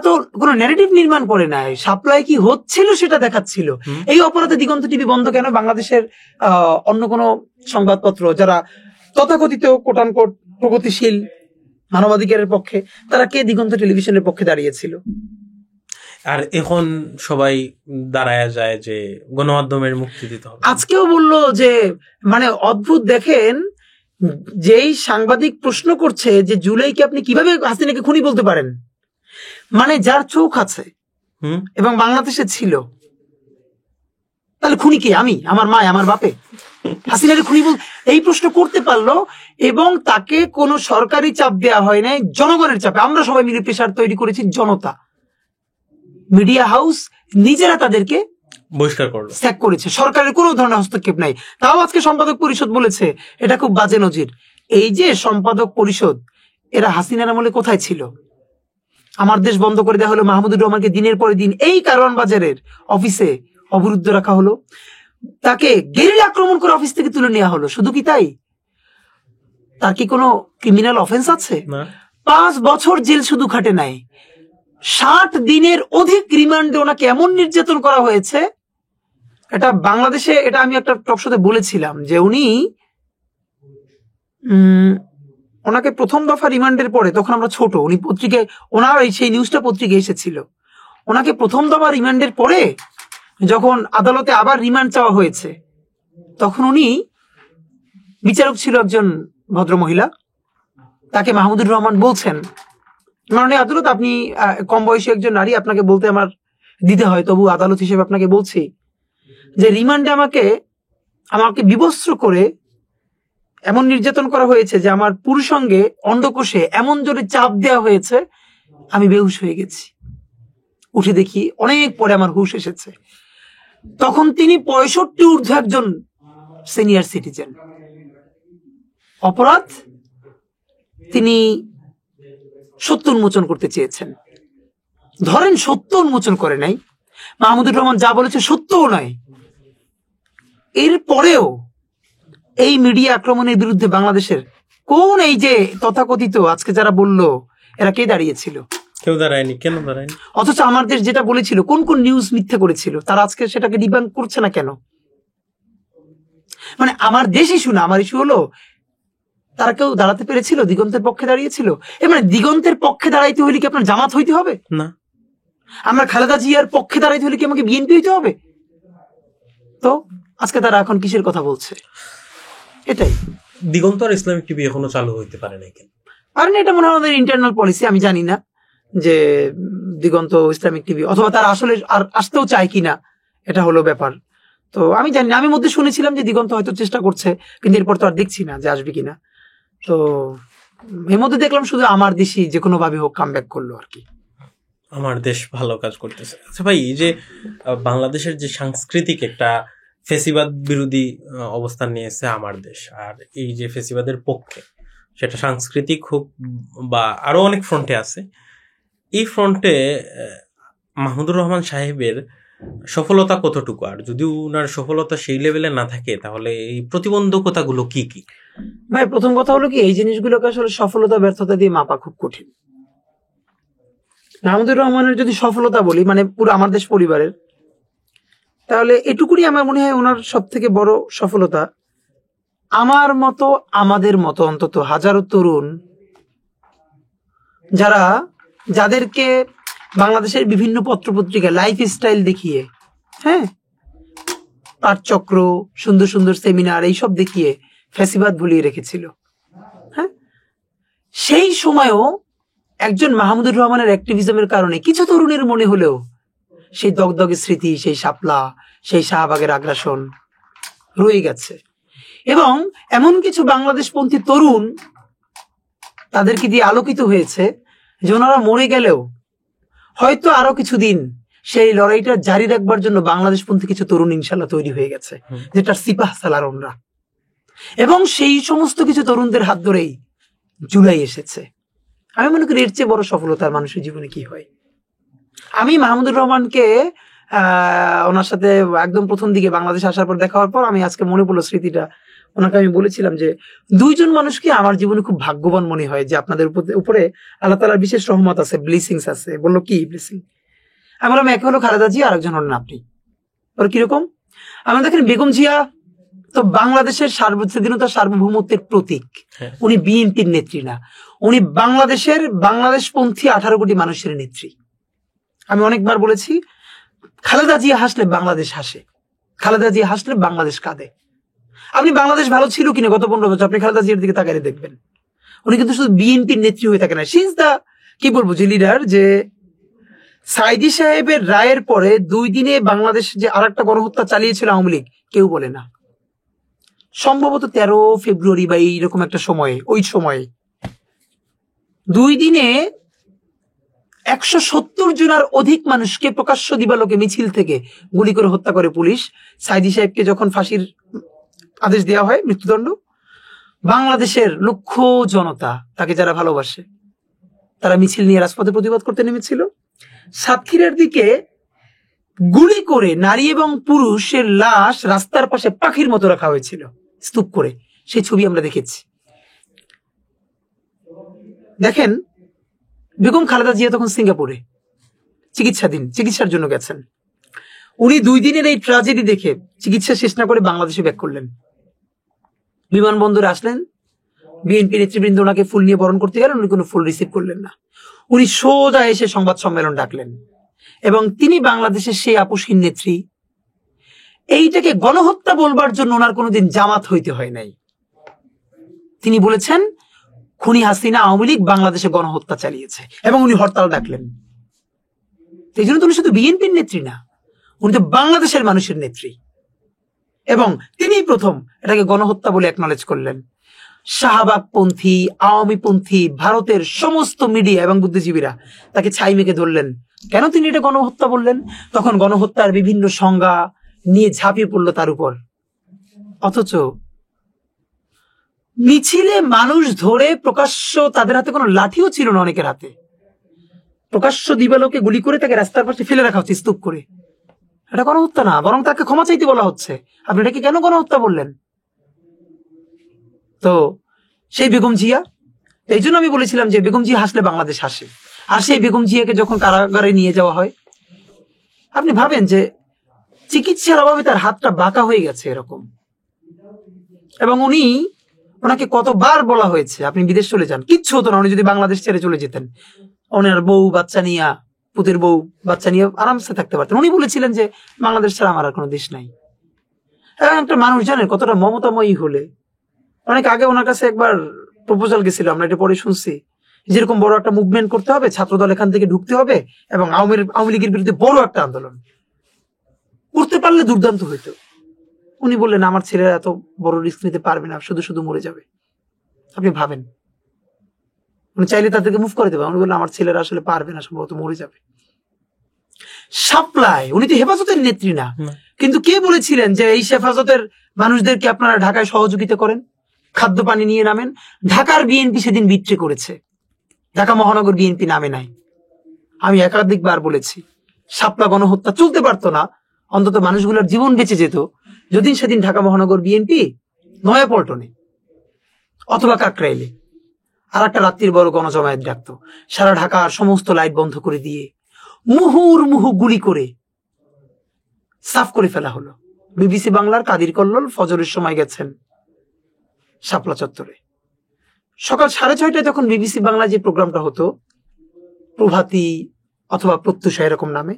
তো কোনো ন্যারেটিভ নির্মাণ করে নাই, সাপ্লাই কি হচ্ছিল সেটা দেখাচ্ছিল। এই অপরাধে দিগন্ত টিভি বন্ধ কেন? বাংলাদেশের অন্য কোনো সংবাদপত্র যারা তথাকথিত কোটানকোট প্রগতিশীল মানবাধিকারের পক্ষে, তারা কে দিগন্ত টেলিভিশনের পক্ষে দাঁড়িয়েছিল? আর এখন সবাই দাঁড়ায় যায় যে গণমাধ্যমের মুক্তি দিতে হবে। আজকেও বললো যে মানে অদ্ভুত, দেখেন যেই সাংবাদিক প্রশ্ন করছে যে জুলাইকে আপনি কিভাবে হাসিনাকে খুনি বলতে পারেন, মানে যার চোখ আছে এবং বাংলাদেশে ছিল, তাহলে খুনি কে? আমি, আমার মা, আমার বাপে? হাসিনাকে খুনি বল এই প্রশ্ন করতে পারলো, এবং তাকে কোনো সরকারি চাপ দেওয়া হয় নাই, জনগণের চাপে। আমরা সবাই মিলে প্রেশার তৈরি করেছি, জনতা, মিডিয়া হাউস নিজেরা তাদেরকে বহিষ্কার করলো, স্যাক করেছে, সরকারের কোনো ধরনের হস্তক্ষেপ নাই। তাও আজকে সম্পাদক পরিষদ বলেছে এটা খুব বাজে নজির। এই যে সম্পাদক পরিষদ, এরা হাসিনার আমলে কোথায় ছিল? আমার দেশ বন্ধ করে দেওয়া হলো, মাহমুদুর রহমানকে দিনের পরে দিন এই কারওয়ান বাজারের অফিসে অবরুদ্ধ রাখা হলো, তাকে গেরিলা আক্রমণ করে অফিস থেকে তুলে নেওয়া হলো। শুধু কি তাই? তার কি কোনো ক্রিমিনাল অফেন্স আছে? 5 বছর জেল শুধু খাটে নাই, 60 দিনের অধিক রিমান্ডে ওনাকে এমন নির্যাতন করা হয়েছে। এটা বাংলাদেশে, এটা আমি একটা টকশোতে বলেছিলাম যে উনি ওনাকে প্রথম দফা রিমান্ডের পরে, তখন আমরা ছোট, উনি পত্রিকায়, ওনার সেই নিউজটা পত্রিকায় এসেছিল, ওনাকে প্রথম দফা রিমান্ডের পরে যখন আদালতে আবার রিমান্ড চাওয়া হয়েছে, তখন উনি, বিচারক ছিল একজন ভদ্র মহিলা, তাকে মাহমুদুর রহমান বলছেন, মাননীয় আদালত, আপনি কম বয়সী একজন নারী, আপনাকে বলতে আমার দিতে হয়, তবু আদালত হিসেবে আপনাকে বলছি যে রিমান্ডে আমাকে বিবস্ত্র করে এমন নির্যাতন করা হয়েছে যে আমার পুরুষাঙ্গে অন্ডকোষে এমন জোরে চাপ দেওয়া হয়েছে, আমি বেহুশ হয়ে গেছি। উঠে দেখি অনেক পরে আমার হুশ এসেছে। তখন তিনি 65 ঊর্ধ্ব একজন সিনিয়র সিটিজেন। অপরাধ, তিনি সত্য উন্মোচন করতে চেয়েছেন, ধরেন সত্য উন্মোচন করে নাই, মাহমুদুর রহমান যা বলেছে সত্যও নয়। এরপরেও এই মিডিয়া আক্রমণের বিরুদ্ধে বাংলাদেশের কোন, এই যে তথাকথিত আজকে যারা বললো, এরা কে দাঁড়িয়েছিল? কেউ দাঁড়ায়নি। কেন দাঁড়ায়নি? অথচ আমার দেশ যেটা বলেছিল, কোন কোন নিউজ মিথ্যে করেছিল, তারা আজকে সেটাকে ডিবাঙ্ক করছে না কেন? মানে আমার দেশ ইস্যু না, আমার ইস্যু হলো তারা কেউ দাঁড়াতে পেরেছিল, দিগন্তের পক্ষে দাঁড়িয়েছিল। মানে দিগন্তের পক্ষে দাঁড়াইতে হলে কি আপনার জামাত হইতে হবে? না। আমরা খালেদা জিয়ার পক্ষে দাঁড়াইতে হলে কি আমাকে বিএনপি হইতে হবে? তো আজকে তারা এখন কিসের কথা বলছে? এটাই। দিগন্ত আর ইসলামিক টিভি এখনো চালু হইতে পারে না কেন? আর এটা মনে হয় আমাদের ইন্টারনাল পলিসি, আমি জানি না যে দিগন্ত ইসলামিক টিভি, অথবা তারা আসলে আর আসতেও চায় কিনা, এটা হলো ব্যাপার। তো আমি জানি না, আমি মধ্যে শুনেছিলাম যে দিগন্ত হয়তো চেষ্টা করছে, কিন্তু এরপর তো আর দেখছি না যে আসবে কিনা। তো এর মধ্যে দেখলাম শুধু আমার দেশই যে কোনো ভাবে হোক কামব্যাক করলো আর কি। আমার দেশ ভালো কাজ করতেছে। আচ্ছা ভাই, এই যে বাংলাদেশের যে সাংস্কৃতিক একটা ফেসিবাদ বিরোধী অবস্থান নিয়েছে আমার দেশ, আর এই যে ফেসিবাদের পক্ষে, সেটা সাংস্কৃতিক হোক বা আরো অনেক ফ্রন্টে আছে, এই ফ্রন্টে মাহমুদুর রহমান সাহেবের সফলতা কতটুকু? আর যদি ওনার সফলতা সেই লেভেলে না থাকে, তাহলে এই প্রতিবন্ধকতাগুলো কি কি? ভাই, প্রথম কথা হলো কি, এই জিনিসগুলোকে আসলে সফলতা ব্যর্থতা দিয়ে মাপা খুব কঠিন। মাহমুদুর রহমানের যদি সফলতা বলি, মানে পুরো আমার দেশ পরিবারের, তাহলে এটুকুনি আমার মনে হয় ওনার সব থেকে বড় সফলতা। আমার মতো, আমাদের মতো অন্তত হাজারো তরুণ, যাদেরকে বাংলাদেশের বিভিন্ন পত্রপত্রিকা লাইফ স্টাইল দেখিয়ে, হ্যাঁ, পাঠচক্র, সুন্দর সুন্দর সেমিনার, এইসব দেখিয়ে ফ্যাসিবাদ ভুলিয়ে রেখেছিল, হ্যাঁ, সেই সময়ও একজন মাহমুদুর রহমানের অ্যাক্টিভিজমের কারণে কিছু তরুণের মনে হলেও সেই দগদগে স্মৃতি, সেই শাপলা, সেই শাহবাগের আগ্রাসন রয়ে গেছে। এবং এমন কিছু বাংলাদেশপন্থী তরুণ তাদেরকে দিয়ে আলোকিত হয়েছে যে ওনারা মরে গেলেও হয়তো আরো কিছুদিন সেই লড়াইটা জারি রাখবার জন্য বাংলাদেশপন্থী কিছু তরুণ ইনশাল্লাহ তৈরি হয়ে গেছে, যেটা সিপাহ সালার ওনরা। এবং সেই সমস্ত কিছু তরুণদের হাত ধরেই জুলাই এসেছে। আমি মনে করি এর চেয়ে বড় সফলতার মানুষের জীবনে কি হয়। আমি মাহমুদুর রহমানকে ওনার সাথে একদম প্রথম দিকে বাংলাদেশ আসার পর দেখা হওয়ার পর আমি আজকে মনে পড়লো স্মৃতিটা, ওনাকে আমি বলেছিলাম যে দুইজন মানুষকে আমার জীবনে খুব ভাগ্যবান মনে হয় যে আপনাদের উপরে আল্লাহ তাআলার বিশেষ রহমত আছে, ব্লেসিংস আছে। বললো কি ব্লেসিং? আমি বললাম এক হলো খালেদা জিয়া, আরেকজন হলেন আপনি। বলো কিরকম? আমরা দেখেন বেগম জিয়া তো বাংলাদেশের স্বাধীনতা সার্বভৌমত্বের প্রতীক। উনি বিএনপির নেত্রী না, উনি বাংলাদেশপন্থী 18 কোটি মানুষের নেত্রী। আমি অনেকবার বলেছি খালেদা জিয়া হাসলে বাংলাদেশ হাসে, খালেদা জিয়া হাসলে বাংলাদেশ কাঁদে। আপনি বাংলাদেশ ভালো ছিল কিনা গত 15 বছর আপনি খালেদা জিয়ার দিকে তাকালে দেখবেন। উনি কিন্তু শুধু বিএনপির নেত্রী হয়ে থাকে না, শি ইজ দা কি বলবো যে লিডার, যে সাইদি সাহেবের রায়ের পরে 2 দিনে বাংলাদেশ যে আরেকটা গণহত্যা চালিয়েছিল আওয়ামী লীগ কেউ বলে না। সম্ভবত 13 ফেব্রুয়ারি বা এইরকম একটা সময়ে, ওই সময়ে 2 দিনে 170 জনের অধিক মানুষকে প্রকাশ্য দিবালোকে মিছিল থেকে গুলি করে হত্যা করে পুলিশ। সাইদি সাহেবকে যখন ফাঁসির আদেশ দেওয়া হয়, মৃত্যুদণ্ড, বাংলাদেশের লক্ষ জনতা, তাকে যারা ভালোবাসে, তারা মিছিল নিয়ে রাজপথে প্রতিবাদ করতে নেমেছিল। সাতক্ষীরার দিকে গুলি করে নারী এবং পুরুষের লাশ রাস্তার পাশে পাখির মতো রাখা হয়েছিল স্তূপ করে, সেই ছবি আমরা দেখেছি। দেখেন বেগম খালেদা জিয়া তখন সিঙ্গাপুরে চিকিৎসার জন্য গেছেন। উনি 2 দিনের এই ট্র্যাজেডি দেখে চিকিৎসা শেষ না করে বাংলাদেশে ব্যাক করলেন। বিমানবন্দরে আসলেন, বিএনপি নেতৃবৃন্দ ওনাকে ফুল নিয়ে বরণ করতে গেলেন, উনি কোনো ফুল রিসিভ করলেন না। উনি সোজা এসে সংবাদ সম্মেলন ডাকলেন এবং তিনি বাংলাদেশের সেই আপোষহীন নেত্রী। এইটাকে গণহত্যা বলবার জন্য ওনার কোনোদিন জামাত হইতে হয় নাই। তিনি বলেছেন খুনি হাসিনা আওয়ামী লীগ বাংলাদেশে গণহত্যা চালিয়েছে এবং উনি হরতাল ডাকলেন। এই জন্য তো উনি শুধু বিএনপির নেত্রী না, উনি তো বাংলাদেশের মানুষের নেত্রী এবং তিনি প্রথম এটাকে গণহত্যা বলে অ্যাকনলেজ করলেন। শাহবাগপন্থী, আওয়ামীপন্থী ভারতের সমস্ত মিডিয়া এবং বুদ্ধিজীবীরা তাকে ছাই মেখে ধরলেন। কেন তিনি এটা গণহত্যা বললেন? তখন গণহত্যার বিভিন্ন সংজ্ঞা নিয়ে ঝাঁপিয়ে পড়লো তার উপর। অথচ মিছিলে মানুষ ধরে প্রকাশ্য, তাদের হাতে কোনো লাঠিও ছিল না, অনেকের হাতে প্রকাশ্য দিবালোকে গুলি করে তাকে রাস্তার পাশে ফেলে রাখা হচ্ছে স্তূপ করে। এটা গণহত্যা না, বরং তাকে ক্ষমা চাইতে বলা হচ্ছে। আপনি এটাকে কেন গণহত্যা বললেন? তো সেই বেগম জিয়া, এই জন্য আমি বলেছিলাম যে বেগম জিয়া হাসলে বাংলাদেশ হাসে। আর সেই বেগম জিয়াকে যখন কারাগারে নিয়ে যাওয়া হয়, আপনি ভাবেন যে চিকিৎসার অভাবে তার হাতটা বাঁকা হয়ে গেছে এরকম, এবং ওনাকে কতবার বলা হয়েছে আপনি বিদেশ চলে যান, কিচ্ছু হতো না। উনি যদি বাংলাদেশ ছেড়ে চলে যেতেন, ওনার বউ বাচ্চা নিয়ে, পুতের বউ বাচ্চা নিয়ে আরামসে থাকতে পারতেন। উনি বলেছিলেন যে বাংলাদেশ ছাড়া আমার আর কোনো দেশ নাই। এবং একটা মানুষ জানেন কতটা মমতাময়ী হলে, অনেক আগে ওনার কাছে একবার প্রপোজাল গেছিল, আমরা এটা পরে শুনছি, যেরকম বড় একটা মুভমেন্ট করতে হবে, ছাত্রদল এখান থেকে ঢুকতে হবে এবং আওয়ামী লীগের বিরুদ্ধে বড় একটা আন্দোলন করতে পারলে দুর্দান্ত হইতো। উনি বললেন আমার ছেলেরা এত বড় রিস্ক নিতে পারবে না, শুধু শুধু মরে যাবে। আপনি ভাবেন, উনি চাইলে তাদেরকে মুভ করে দেবে। উনি বললেন আমার ছেলেরা আসলে পারবে না, সম্ভবত মরে যাবে। সাপ্লাই, উনি তো হেফাজতের নেত্রী না, কিন্তু কে বলেছিলেন যে এই হেফাজতের মানুষদেরকে আপনারা ঢাকায় সহযোগিতা করেন, খাদ্য পানি নিয়ে নামেন? ঢাকার বিএনপি সেদিন বিট্রে করেছে, ঢাকা মহানগর বিএনপি নামে নাই। আমি একাধিকবার বলেছি শাপলা গণহত্যা চলতে পারতো না, অন্তত মানুষগুলোর জীবন বেঁচে যেত যদি সেদিন ঢাকা মহানগর বিএনপি নয়াপল্টনে অথবা কাকরাইলে আর একটা রাত্রির বড় গণজমায়েত ডাকতো, সারা ঢাকার সমস্ত লাইট বন্ধ করে দিয়ে মুহুর্মুহু গুলি করে সাফ করে ফেলা হলো। বিবিসি বাংলার কাদির কল্লোল ফজরের সময় গেছেন শাপলা চত্বরে। সকাল 6:30টায় তখন বিবিসি বাংলা যে প্রোগ্রামটা হতো, প্রভাতী অথবা প্রত্যুষা এরকম নামে,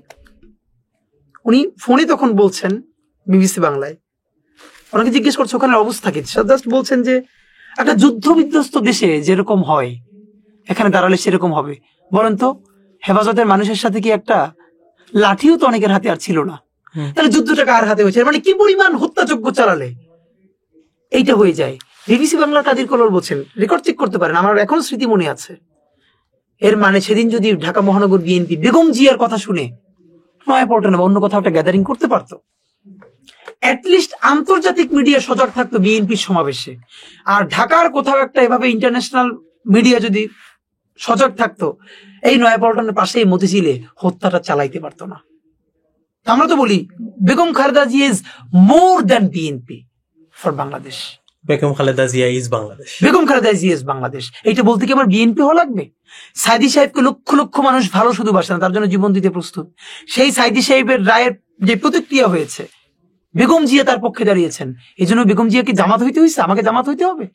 উনি ফোনে তখন বলছেন বিবিসি বাংলায়, ওনাকে জিজ্ঞেস করছে ওখানে অবস্থা কি। জাস্ট বলছেন যে একটা যুদ্ধ বিধ্বস্ত দেশে যেরকম হয় এখানে দাঁড়ালে সেরকম হবে। বলেন তো হেফাজতের মানুষের সাথে কি একটা লাঠিও তো অনেকের হাতে আর ছিল না, তাহলে যুদ্ধটা কার হাতে হয়েছে? মানে কি পরিমাণ হত্যাযজ্ঞ চালালে এইটা হয়ে যায়। বিবিসি বাংলার কাদির কল্লোল বলছেন, রেকর্ড চেক করতে পারেন, আমার এখন স্মৃতি মনে আছে। এর মানে সেদিন যদি ঢাকা মহানগর বিএনপি বেগম জিয়ার কথা শুনে নয়াপল্টনে বা অন্য কোথাও একটা গ্যাদারিং করতে পারতো, অ্যাটলিস্ট আন্তর্জাতিক মিডিয়া সজাগ থাকতো বিএনপির সমাবেশে, আর ঢাকার কোথাও একটা এভাবে ইন্টারন্যাশনাল মিডিয়া যদি সজাগ থাকতো, এই নয়াপল্টনের পাশে মতিঝিলে হত্যাটা চালাইতে পারতো না। আমরা তো বলি Begum Khaleda Zia is more than BNP for Bangladesh. Begum Khaleda Zia is Bangladesh. Begum Khaleda Zia is Bangladesh, এইটা বলতে কি আমার বিএনপি হওয়া লাগবে? সাইদি সাহেবকে লক্ষ লক্ষ মানুষ ভালো শুধু বাসে না, তার জন্য জীবন দিতে প্রস্তুত। সেই সাইদি সাহেবের রায়ের যে প্রতিক্রিয়া হয়েছে, বেগম জিয়া তার পক্ষে দাঁড়িয়েছেন, এই জন্য বেগম জিয়া কি জামাত হইতে হয়েছে? আমাকে জামাত হইতে হবে?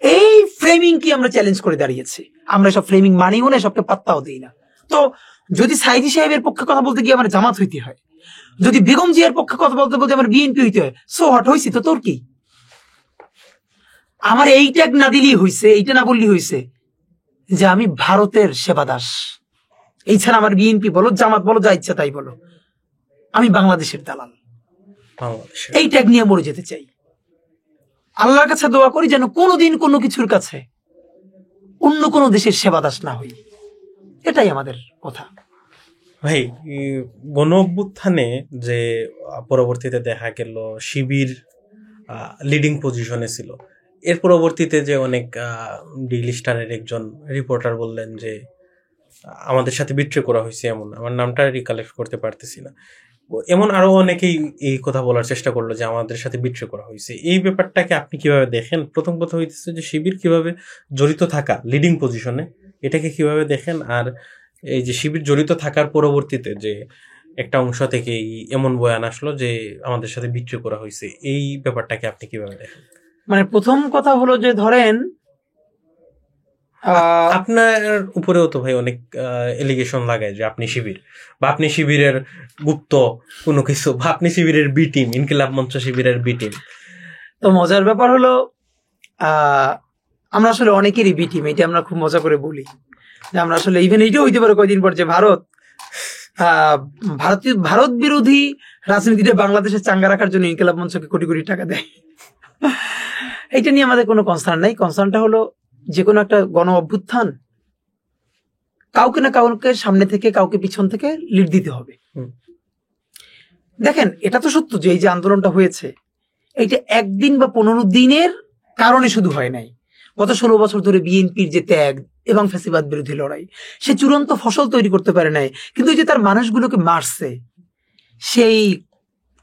এই ফ্রেমিং কি আমরা চ্যালেঞ্জ করে দাঁড়িয়েছি। আমরা সব ফ্রেমিং মানিও না, সবকে পাত্তাও দিই না। তো যদি সাইদি সাহেবের পক্ষে কথা বলতে গিয়ে আমার জামাত হইতে হয়, যদি বেগম জিয়ার পক্ষে কথা বলতে বলতে আমার বিএনপি হইতে হয়, সো হট হয়েছি তো, তোর কি? আমার এই ট্যাগ না দিলেই হয়েছে, এইটা না বললেই হয়েছে যে আমি ভারতের সেবাদাস। এই ছাড়া আমার বিএনপি বলো, জামাত বলো, যা ইচ্ছা তাই বলো, আমি বাংলাদেশের দালাল। এই ট্যাগ নিয়ে মরে যেতে চাই। আল্লাহর কাছে দোয়া করি যেন কোনোদিন কোনো কিছুর কাছে অন্য কোনো দেশের সেবাদাস না হই। এটাই আমাদের কথা। ভাই, গণ অভ্যুত্থানে যে পরবর্তীতে দেখা গেল শিবির লিডিং পজিশনে ছিল, এর পরবর্তীতে যে অনেক ডেইলি স্টারের একজন রিপোর্টার বললেন যে আমাদের সাথে বিট্রে করা হয়েছে, এমন, আমার নামটা রিকালেক্ট করতে পারতেছি না, এমন আরো অনেকেই এই কথা বলার চেষ্টা করলো যে আমাদের সাথে বিট্রে করা হয়েছে। এই ব্যাপারটাকে আপনি কিভাবে দেখেন? প্রথম কথা হইতেছে যে শিবির কিভাবে জড়িত থাকা লিডিং পজিশনে, এটাকে কিভাবে দেখেন? আর এই যে শিবির জড়িত থাকার পরবর্তীতে যে একটা অংশ থেকে এমন বয়ান আসলো যে আমাদের সাথে বিট্রে করা হয়েছে, এই ব্যাপারটাকে আপনি কিভাবে দেখেন? মানে প্রথম কথা হলো যে ধরেন আপনার উপরেও তো ভাই অনেক এলিগেশন লাগায় যে আপনি শিবির, বা আপনি শিবিরের গুপ্ত কোনো কিছু, বা আপনি শিবিরের বি টিম, ইনকিলাব মঞ্চ শিবিরের বি টিম। তো মজার ব্যাপার হলো আমরা আসলে অনেকেরই বি টিম, এটা আমরা খুব মজা করে বলি যে আমরা আসলে ইভেন এইটাও হইতে পারে কয়দিন পর যে ভারত বিরোধী রাজনীতিটা বাংলাদেশে চাঙ্গা রাখার জন্য ইনকিলাব মঞ্চকে কোটি কোটি টাকা দেয়। এইটা নিয়ে আমাদের কোনো কনসার্ন নাই। কনসার্নটা হলো যে কোনো একটা গণ অভ্যুত্থান কাউকে না কাউকে সামনে থেকে, কাউকে পিছন থেকে লিড দিতে হবে। দেখেন, এটা তো সত্য যে এই যে আন্দোলনটা হয়েছে, এইটা একদিন বা 15 দিনের কারণে শুধু হয় নাই। গত 16 বছর ধরে বিএনপির যে ত্যাগ এবং ফ্যাসিবাদ বিরোধী লড়াই, সে চূড়ান্ত ফসল তৈরি করতে পারে নাই, কিন্তু এই যে তার মানুষগুলোকে মারছে, সেই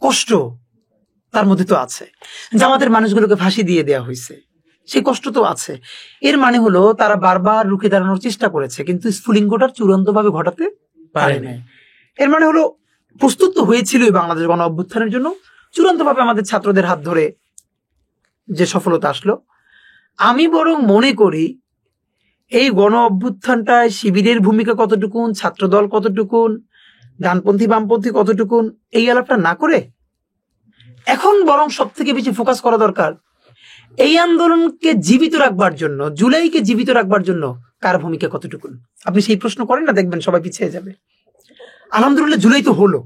কষ্ট তার মধ্যে তো আছে। জামাতের মানুষগুলোকে ফাঁসি দিয়ে দেওয়া হয়েছে, সেই কষ্ট তো আছে। এর মানে হলো তারা বারবার রুখে দাঁড়ানোর চেষ্টা করেছে, কিন্তু স্ফুলিঙ্গটা চূড়ান্ত ভাবে ঘটাতে পারে নাই। এর মানে হলো প্রস্তুত তো হয়েছিল বাংলাদেশ গণ অভ্যুত্থানের জন্য, চূড়ান্ত ভাবে আমাদের ছাত্রদের হাত ধরে যে সফলতা আসলো। আমি বরং মনে করি এই গণ অভ্যুত্থানটায় শিবিরের ভূমিকা কতটুকুন, ছাত্রদল কতটুকুন, ডানপন্থী বামপন্থী কতটুকুন, এই আলাপটা না করে এখন বরং সব থেকে বেশি ফোকাস করা দরকার এই আন্দোলনকে জীবিত রাখবার জন্য, জুলাইকে জীবিত রাখবার জন্য কার ভূমিকা কতটুকুন। আপনি সেই প্রশ্ন করেন না, দেখবেন সবাই পিছিয়ে যাবে। আলহামদুলিল্লাহ জুলাই তো হলো,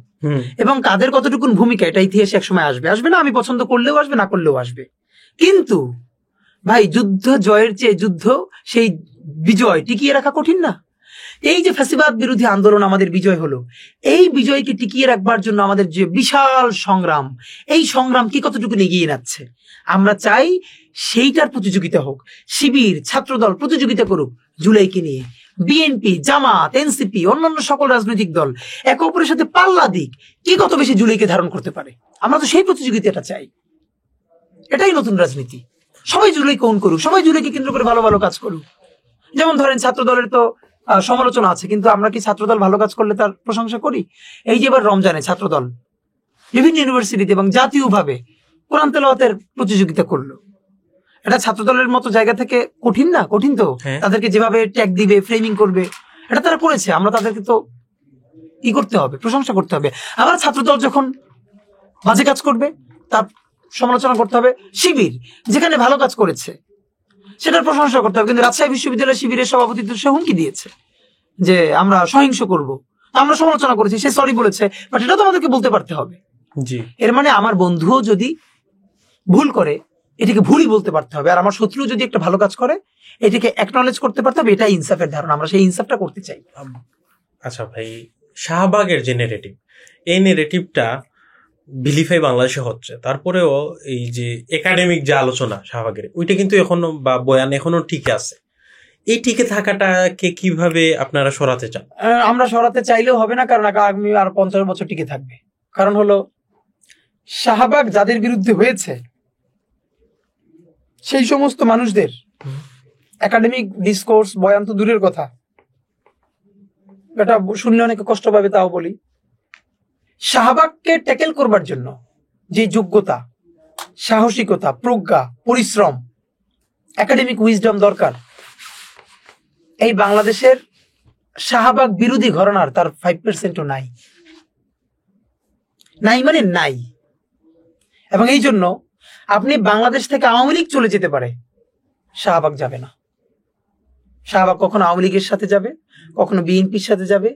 এবং কাদের কতটুকুন ভূমিকা এটা ইতিহাসে একসময় আসবে। আসবে না, আমি পছন্দ করলেও আসবে, না করলেও আসবে। কিন্তু ভাই, যুদ্ধ জয়ের চেয়ে যুদ্ধ, সেই বিজয় টিকিয়ে রাখা কঠিন না? এই যে ফ্যাসিবাদ বিরোধী আন্দোলন আমাদের বিজয় হলো, এই বিজয়কে টিকিয়ে রাখবার জন্য আমাদের যে বিশাল সংগ্রাম, এই সংগ্রাম কি কতটুকু এগিয়ে যাচ্ছে? আমরা চাই সেইটার প্রতিযোগিতা হোক, শিবির ছাত্রদল প্রতিযোগিতা করুক জুলাইকে নিয়ে, বিএনপি জামাত এনসিপি অন্যান্য সকল রাজনৈতিক দল একে অপরের সাথে পাল্লা দিক, কি কত বেশি জুলাইকে ধারণ করতে পারে। আমরা তো সেই প্রতিযোগিতাটা চাই। এটাই নতুন রাজনীতি। সবাই জুলাইকে অন করুক, সবাই জুলাইকে কেন্দ্র করে ভালো ভালো কাজ করুক। যেমন ধরেন ছাত্রদলের তো সমালোচনা আছে, কিন্তু আমরা কি ছাত্রদল ভালো কাজ করলে তার প্রশংসা করি? এই যে এবার রমজানে ছাত্রদল বিভিন্ন ইউনিভার্সিটিতে এবং জাতীয়ভাবে কোরআন তেলাওয়াতের প্রতিযোগিতা করলো, এটা ছাত্রদলের মতো জায়গা থেকে কঠিন না? কঠিন তো। তাদেরকে যেভাবে ট্যাগ দিবে, ফ্রেমিং করবে, এটা তারা করেছে। আমরা তাদেরকে তো কি করতে হবে, প্রশংসা করতে হবে। আবার ছাত্রদল যখন বাজে কাজ করবে তার সমালোচনা করতে হবে। শিবির যেখানে ভালো কাজ করেছে সেটার প্রশংসা করতে হবে। কিন্তু রাজশাহী বিশ্ববিদ্যালয় শিবিরের সভাপতি তো সে হুমকি দিয়েছে যে আমরা সহিংস করব, আমরা সমালোচনা করেছি, সে সরি বলেছে, বাট এটা তো আমাদেরকে বলতে পারতে হবে। এর মানে আমার বন্ধুও যদি ভুল করে এটাকে ভুলই বলতে পারতে হবে, আর আমার শত্রু যদি একটা ভালো কাজ করে এটাকে অ্যাকনলেজ করতে পারতে হবে। এটা ইনসাফের ধারণা, আমরা সেই ইনসাফটা করতে চাই। আচ্ছা ভাই, শাহবাগের যে নেগেটিভ, এই নেগেটিভটা বিলিফাই বাংলাদেশে হচ্ছে, তারপরেও এই যে একাডেমিক যে আলোচনা শাহবাগের, ওইটা কিন্তু এখনো বা বয়ান এখনো ঠিক আছে। এই টিকে থাকাটাকে কিভাবে আপনারা সরাতে চান? আমরা সরাতে চাইলেও হবে না, কারণ আগামী আর 50 বছর টিকে থাকবে। কারণ হলো শাহবাগ যাদের বিরুদ্ধে হয়েছে সেই সমস্ত মানুষদের একাডেমিক ডিসকোর্স বয়ান তো দূরের কথা, এটা শুনলে অনেকে কষ্ট পাবে, তাও বলি শাহবাগকে ট্যাকেল করবার জন্য যে যোগ্যতা, সাহসিকতা, প্রজ্ঞা, পরিশ্রম, একাডেমিক উইজডম দরকার, এই বাংলাদেশের শাহবাগ বিরোধী ঘরানার তার 5%ও নাই, নাই মানে নাই। এবং এই জন্য আপনি বাংলাদেশ থেকে আওয়ামী লীগ চলে যেতে পারে, শাহবাগ যাবে না। শাহবাগ কখনো আওয়ামী লীগের সাথে যাবে, কখনো বিএনপির সাথে যাবে,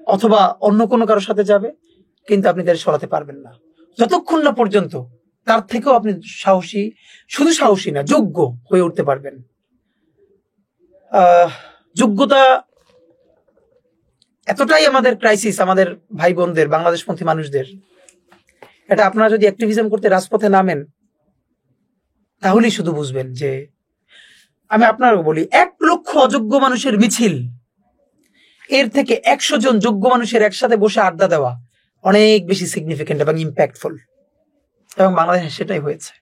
অথবা অন্য কোনো কারোর সাথে যাবে, কিন্তু আপনি তাদের সরাতে পারবেন না যতক্ষণ না পর্যন্ত তার থেকেও আপনি সাহসী, শুধু সাহসী না, যোগ্য হয়ে উঠতে পারবেন। যোগ্যতা এতটাই আমাদের ক্রাইসিস, আমাদের ভাই বোনদের, বাংলাদেশপন্থী মানুষদের। এটা আপনারা যদি অ্যাক্টিভিজম করতে রাজপথে নামেন তাহলেই শুধু বুঝবেন যে, আমি আপনারও বলি, 1 লক্ষ অযোগ্য মানুষের মিছিল, এর থেকে 100 জন যোগ্য মানুষের একসাথে বসে আড্ডা দেওয়া অনেক বেশি সিগনিফিকেন্ট এবং ইম্প্যাক্টফুল। এবং বাংলাদেশে সেটাই হয়েছে।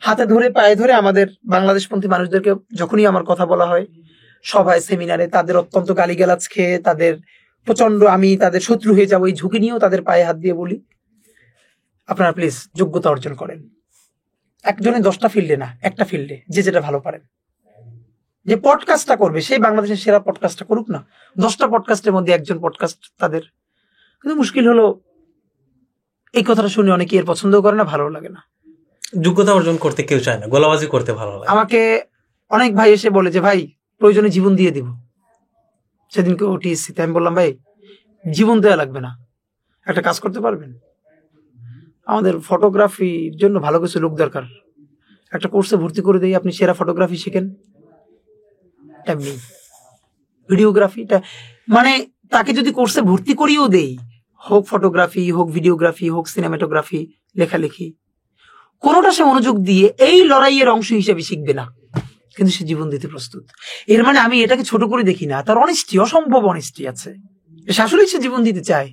হাতে ধরে পায়ে ধরে আমাদের বাংলাদেশপন্থী মানুষদেরকে যখনই আমার কথা বলা হয়, সভায়, সেমিনারে, তাদের অত্যন্ত গালিগালাজ খেয়ে, তাদের প্রচন্ড আমি তাদের শত্রু হয়ে যাবো এই ঝুঁকি নিয়েও তাদের পায়ে হাত দিয়ে বলি, আপনারা প্লিজ যোগ্যতা অর্জন করেন। একজনে 10টা ফিল্ডে না, একটা ফিল্ডে যে যেটা ভালো পারেন। যে পডকাস্টটা করবে সেই বাংলাদেশের সেরা পডকাস্টটা করুক না, 10টা পডকাস্টের মধ্যে একজন পডকাস্ট তাদের। কিন্তু মুশকিল হলো এই কথাটা শুনে অনেকে এর পছন্দ করে না, ভালো লাগে না। যোগ্যতা অর্জন করতে কেউ চায় না, গোলাবাজি করতে ভালো লাগে। আমাকে অনেক ভাই এসে বলে যে ভাই প্রয়োজনে জীবন দিয়ে দিব। সেদিনকে ওটিএসসিতে আমি বললাম, ভাই জীবন দেওয়া লাগবে না, একটা কাজ করতে পারবেন? আমাদের ফটোগ্রাফির জন্য ভালো কিছু লোক দরকার, একটা কোর্সে ভর্তি করে দেই, আপনি সেরা ফটোগ্রাফি শিখেন। এমনি ভিডিওগ্রাফিটা মানে তাকে যদি কোর্সে ভর্তি করিয়েও দেই, হোক ফটোগ্রাফি, হোক ভিডিওগ্রাফি, হোক সিনেমাটোগ্রাফি, লেখালেখি, কোনোটা সে মনোযোগ দিয়ে এই লড়াইয়ের অংশ হিসেবে শিখবে না, কিন্তু সে জীবন দিতে প্রস্তুত। এর মানে আমি এটাকে ছোট করে দেখি না, তার অনেস্টি, অসম্ভব অনেস্টি আছে, আসলেই সে জীবন দিতে চায়।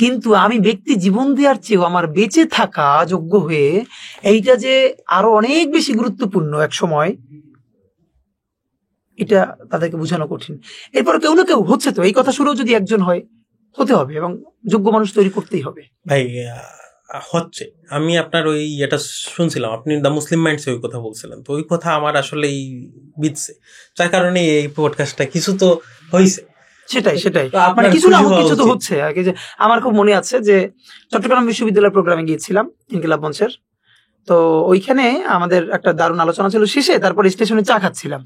কিন্তু আমি ব্যক্তি জীবন দেওয়ার চেয়েও আমার বেঁচে থাকা যোগ্য হয়ে, এইটা যে আরো অনেক বেশি গুরুত্বপূর্ণ এক সময়, এটা তাদেরকে বোঝানো কঠিন। এরপরে কেউ না কেউ হচ্ছে, তো এই কথা শুনেও যদি একজন হয়, হতে হবে এবং যোগ্য মানুষ তৈরি করতেই হবে। ভাই হচ্ছে, আমি আপনার ওই এটা শুনছিলাম, আপনি দ্য মুসলিম মাইন্ডসে ওই কথা বলছিলেন, তো ওই কথা আমার আসলেই বিধছে, যার কারণে এই পডকাস্টটা কিছু তো হয়েছে। সেটাই মানে কিছু না হোক, কিছু তো হচ্ছে। আগে যে আমার খুব মনে আছে যে চট্টগ্রাম বিশ্ববিদ্যালয়ের প্রোগ্রামে গিয়েছিলাম, ইনকিলাব মঞ্চের, তো ওইখানে আমাদের একটা দারুণ আলোচনা ছিল শেষে, তারপরে স্টেশনে চা খাচ্ছিলাম।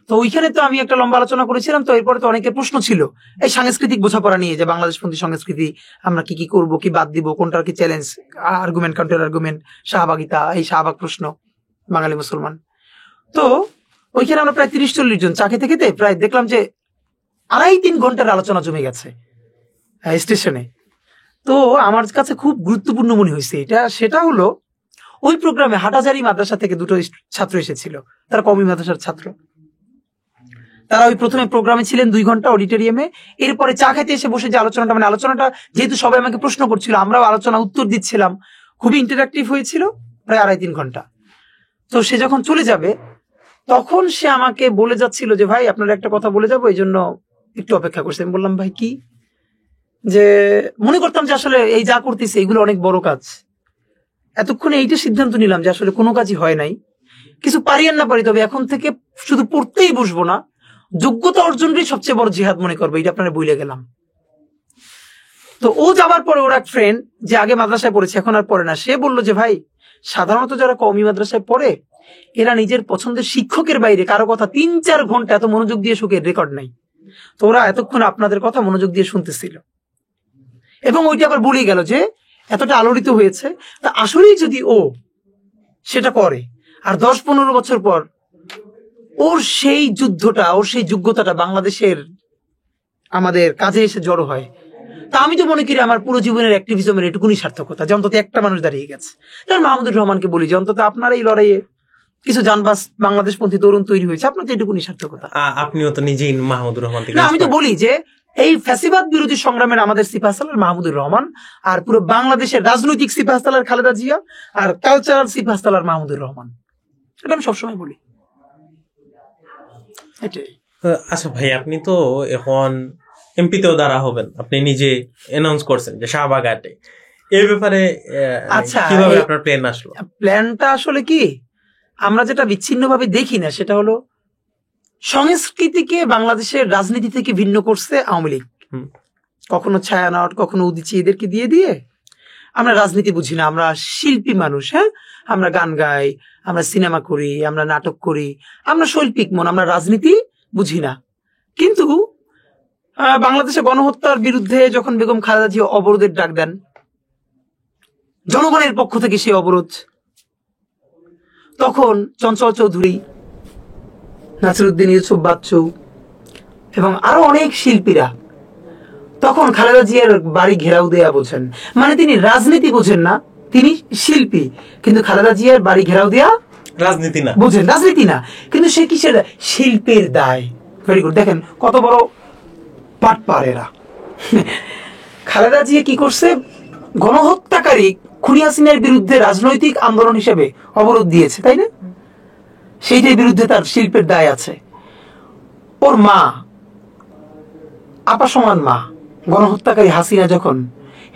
তো ওইখানে তো আমি একটা লম্বা আলোচনা করেছিলাম। তো এরপরে তো অনেকের প্রশ্ন ছিল এই সাংস্কৃতিক বোঝাপড়া নিয়ে, যে বাংলাদেশপন্থী সংস্কৃতি আমরা কি কি করবো, কি বাদ দিব, কোনটার কি চ্যালেঞ্জ, আর্গুমেন্ট, কাউন্টার আর্গুমেন্ট, শাহবাগিতা, এই শাহবাগ প্রশ্ন, বাঙালি মুসলমান। তো ওইখানে আমরা প্রায় 30-40 জন চা খেতে খেতে প্রায় দেখলাম যে 2.5-3 ঘন্টার আলোচনা জমে গেছে স্টেশনে। তো আমার কাছে খুব গুরুত্বপূর্ণ মনে হয়েছে এটা, সেটা হলো ওই প্রোগ্রামে হাটাজারি মাদ্রাসা থেকে 2টো ছাত্র এসেছিল, তারা কওমি মাদ্রাসার ছাত্র। তারা ওই প্রথমে প্রোগ্রামে ছিলেন 2 ঘন্টা অডিটোরিয়ামে, এরপরে চা খেতে এসে বসে যে আলোচনাটা, মানে আলোচনাটা যেহেতু সবাই আমাকে প্রশ্ন করছিল, আমরাও আলোচনা উত্তর দিচ্ছিলাম, খুবই ইন্টারঅ্যাক্টিভ হয়েছিল, প্রায় 2.5-3 ঘন্টা। তো সে যখন চলে যাবে তখন সে আমাকে বলে যাচ্ছিল যে ভাই আপনারা একটা কথা বলে যাবো, এই জন্য একটু অপেক্ষা করছে। আমি বললাম ভাই কি? যে মনে করতাম যে আসলে এই যা করতেছে এগুলো অনেক বড় কাজ, এতক্ষণে এইটা সিদ্ধান্ত নিলাম যে আসলে কোনো কাজই হয় নাই, কিছু পারি আর না পারি, তবে এখন থেকে শুধু পড়তেই বসবো না, যোগ্যতা অর্জনটাই সবচেয়ে বড় জিহাদ মনে করবো, এটা আপনারা বলে গেলাম। তো ও যাবার পরে ওর এক ফ্রেন্ড, যে আগে মাদ্রাসায় পড়েছে এখন আর পড়ে না, সে বললো যে ভাই সাধারণত যারা কওমি মাদ্রাসায় পড়ে এরা নিজের পছন্দের শিক্ষকের বাইরে কারো কথা 3-4 ঘন্টা এত মনোযোগ দিয়ে শুকের রেকর্ড নাই। তো ওরা এতক্ষণ আপনাদের কথা মনোযোগ দিয়ে শুনতেছিল, এবং ওইটা আবার বলে গেল যে এতটা আলোড়িত হয়েছে। তা আসলেই যদি ও সেটা করে আর 10-15 বছর পর ওর সেই যুদ্ধটা, ওর সেই যোগ্যতাটা বাংলাদেশের আমাদের কাজে এসে জড়ো হয়, তা আমি তো মনে করি আমার পুরো জীবনের অ্যাক্টিভিজমের এটুকুনি সার্থকতা, যে অন্তত একটা মানুষ দাঁড়িয়ে গেছে। যেমন মাহমুদুর রহমানকে বলি যে অন্তত আপনার এই লড়াইয়ে কিছু জানবাস বাংলাদেশপন্থী তরুণ তৈরি হয়েছে, আপনার তো এটুকুনি সার্থকতা। আপনিও তো নিজেই মাহমুদুর রহমান থেকে। না, আমি তো বলি যে এই ফ্যাসিবাদ বিরোধী সংগ্রামের আমাদের সিপাহসালার মাহমুদুর রহমান, আর পুরো বাংলাদেশের রাজনৈতিক সিপাহসালার খালেদা জিয়া, আর কালচারাল সিপাহসালার মাহমুদুর রহমান। এটা আমি সবসময় বলি। এটাই। আচ্ছা ভাই, আপনি তো এখন এমপিতেও দাঁড়া হবেন, আপনি নিজে অ্যানাউন্স করছেন যে শাহবাগাতে, এই ব্যাপারে আচ্ছা, কিভাবে আপনার প্ল্যান আসলো? প্ল্যানটা আসলে কি, আমরা যেটা বিচ্ছিন্নভাবে দেখি না, সেটা হলো সংস্কৃতিকে বাংলাদেশের রাজনীতি থেকে ভিন্ন করছে আওয়ামী লীগ। কখনো ছায়ানট, কখনো উদিচি, এদেরকে দিয়ে দিয়ে আমরা রাজনীতি বুঝি না। আমরা শিল্পী মানুষ, হ্যাঁ, আমরা গান গাই, আমরা সিনেমা করি, আমরা নাটক করি, আমরা শৈল্পিক মন, আমরা রাজনীতি বুঝি না। কিন্তু বাংলাদেশে গণহত্যার বিরুদ্ধে যখন বেগম খালেদা জিয়া অবরোধের ডাক দেন, জনগণের পক্ষ থেকে সেই অবরোধ, তখন চঞ্চল চৌধুরী, নাসিরউদ্দিন ইউসুফ বাচ্চু এবং আরো অনেক শিল্পীরা তখন খালেদা জিয়ার বাড়ি ঘেরাও দেয়া বোঝেন। মানে তিনি রাজনীতি বোঝেন না, তিনি শিল্পী, কিন্তু খালেদা জিয়ার বাড়ি ঘেরাও দেয়া রাজনীতি না বোঝেন, রাজনীতি না, কিন্তু সে কিসের শিল্পের দায়। Very good. দেখেন কত বড় পাটপার এরা। খালেদা জিয়া কি করছে, গণহত্যাকারী খুনি হাসিনার বিরুদ্ধে রাজনৈতিক আন্দোলন হিসেবে অবরোধ দিয়েছে, তাই না? সেইটার বিরুদ্ধে তার শিল্পের দায় আছে। ওর মা, আপা সমান মা, গণহত্যাকারী হাসিনা যখন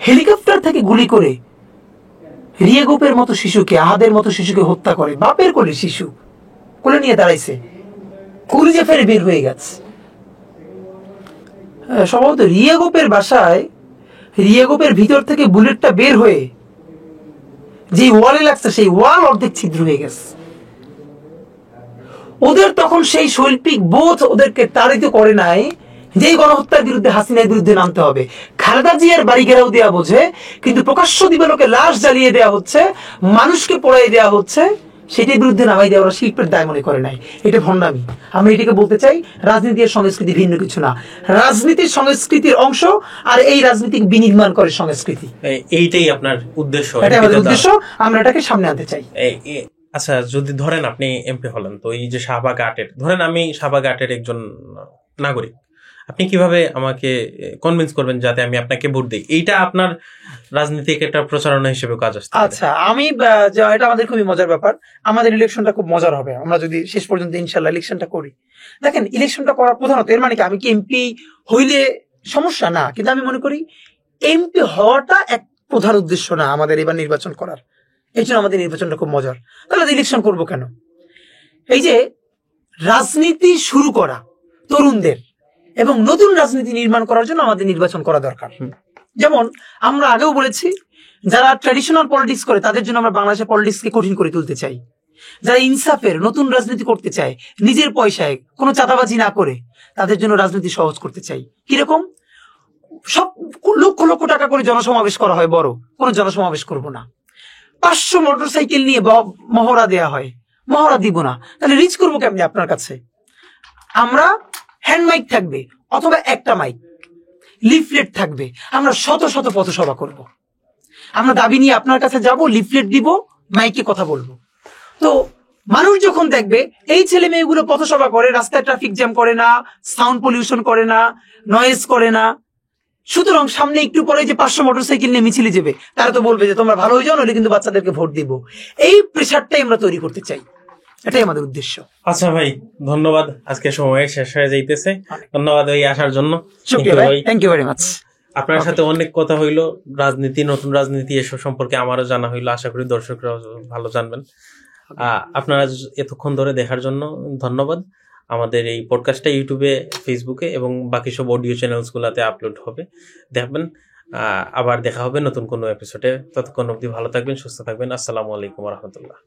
হেলিকপ্টার থেকে গুলি করে রিয়া গোপের মতো শিশুকে, আহাদের মতো শিশুকে হত্যা করে, বাপের কোলে শিশু কোলে নিয়ে দাঁড়াইছে, কলিজা ফেরে বের হয়ে গেছে। সম্ভবত রিয়া গোপের বাসায়, রিয়া গোপের ভিতর থেকে বুলেটটা বের হয়ে যে ওয়ালে লাগছে, সেই ওয়াল অর্ধেক ছিদ্র হয়ে গেছে। ওদের তখন সেই শৈল্পিক বোধ ওদেরকে তাড়িত করে নাই যে গণহত্যার বিরুদ্ধে, হাসিনার বিরুদ্ধে নামতে হবে। খালেদা জিয়ার বাড়ি ঘেরাও দেওয়া বোঝে, কিন্তু প্রকাশ্য দিবালোকে লাশ জ্বালিয়ে দেওয়া হচ্ছে, মানুষকে পোড়াই দেওয়া হচ্ছে, সেটির বিরুদ্ধে নামাই দেওয়া ওরা শিল্পের দায় মনে করে নাই। এটা ভণ্ডামি। আমি এটাকে বলতে চাই, রাজনীতি আর সংস্কৃতি ভিন্ন কিছু না। রাজনীতির সংস্কৃতির অংশ, আর এই রাজনীতি বিনির্মাণ করে সংস্কৃতি। এইটাই আপনার উদ্দেশ্য? এটাই আমাদের উদ্দেশ্য, আমরা এটাকে সামনে আনতে চাই। আচ্ছা, যদি ধরেন আপনি এমপি হলেন, তো এই যে শাহবাগ আটের, ধরেন আমি শাহবাগ আটের একজন নাগরিক, আপনি কিভাবে আমাকে কনভিন্স করবেন যাতে আমি আপনাকে ভোট দিই? এইটা আপনার রাজনীতিক একটা প্রচারণা হিসেবে কাজ আসছে। আচ্ছা, আমি এটা আমাদের খুবই মজার ব্যাপার। আমাদের ইলেকশনটা খুব মজার হবে, আমরা যদি শেষ পর্যন্ত ইনশাল্লাহ ইলেকশনটা করি। দেখেন, ইলেকশনটা করার প্রধানত এর মানে কি আমি কি এমপি হইলে সমস্যা না, কিন্তু আমি মনে করি এমপি হওয়াটা এক প্রধান উদ্দেশ্য না আমাদের এবার নির্বাচন করার। এই জন্য আমাদের নির্বাচনটা খুব মজার। তাহলে ইলেকশন করবো কেন? এই যে রাজনীতি শুরু করা তরুণদের এবং নতুন রাজনীতি নির্মাণ করার জন্য আমাদের নির্বাচন করা দরকার। যেমন আমরা আগেও বলেছি, যারা ট্র্যাডিশনাল পলিটিক্স করে তাদের জন্য আমরা বাংলাদেশের পলিটিক্সকে কঠিন করে তুলতে চাই। যারা ইনসাফের নতুন রাজনীতি করতে চায়, নিজের পয়সায় কোনো চাঁদাবাজি না করে, তাদের জন্য রাজনীতি সহজ করতে চাই। কিরকম? সব লক্ষ লক্ষ টাকা করে জনসমাবেশ করা হয়, বড় কোনো জনসমাবেশ করব না। 500 মোটরসাইকেল নিয়ে মহড়া দেয়া হয়, মহড়া দিব না। তাহলে রিচ করবো কেমনি আপনার কাছে? আমরা হ্যান্ড মাইক থাকবে অথবা একটা মাইক, লিফলেট থাকবে, আমরা শত শত পথসভা করব। আমরা দাবি নিয়ে আপনার কাছে যাব, লিফলেট দিব, মাইকে কথা বলবো। তো মানুষ যখন দেখবে এই ছেলে মেয়েগুলো পথসভা করে, রাস্তায় ট্রাফিক জ্যাম করে না, সাউন্ড পলিউশন করে না, নয়েজ করে না, সুতরাং সামনে একটু পরে যে 500 মোটরসাইকেল নিয়ে মিছিলে যাবে, তারা তো বলবে যে তোমরা ভালো হয়ে যাও, নইলে কিন্তু বাচ্চাদেরকে ভোট দিব। এই প্রেশারটাই আমরা তৈরি করতে চাই, এটাই আমাদের উদ্দেশ্য। আচ্ছা ভাই, ধন্যবাদ। আজকে সময় শেষ হয়ে যাইতেছে। ধন্যবাদ ভাই আসার জন্য। Thank you very much. আপনার সাথে অনেক কথা হইলো, রাজনীতি, নতুন রাজনীতি, এসব সম্পর্কে আমারও জানা হইলো। আশা করি দর্শকরা ভালো জানবেন। আপনারা এতক্ষণ ধরে দেখার জন্য ধন্যবাদ। আমাদের এই পডকাস্টটা ইউটিউবে, ফেসবুকে এবং বাকি সব অডিও চ্যানেলস গুলাতে আপলোড হবে, দেখবেন। আবার দেখা হবে নতুন কোনো এপিসোডে। ততক্ষণ অবধি ভালো থাকবেন, সুস্থ থাকবেন। আসসালামু আলাইকুম ওয়া রাহমাতুল্লাহ।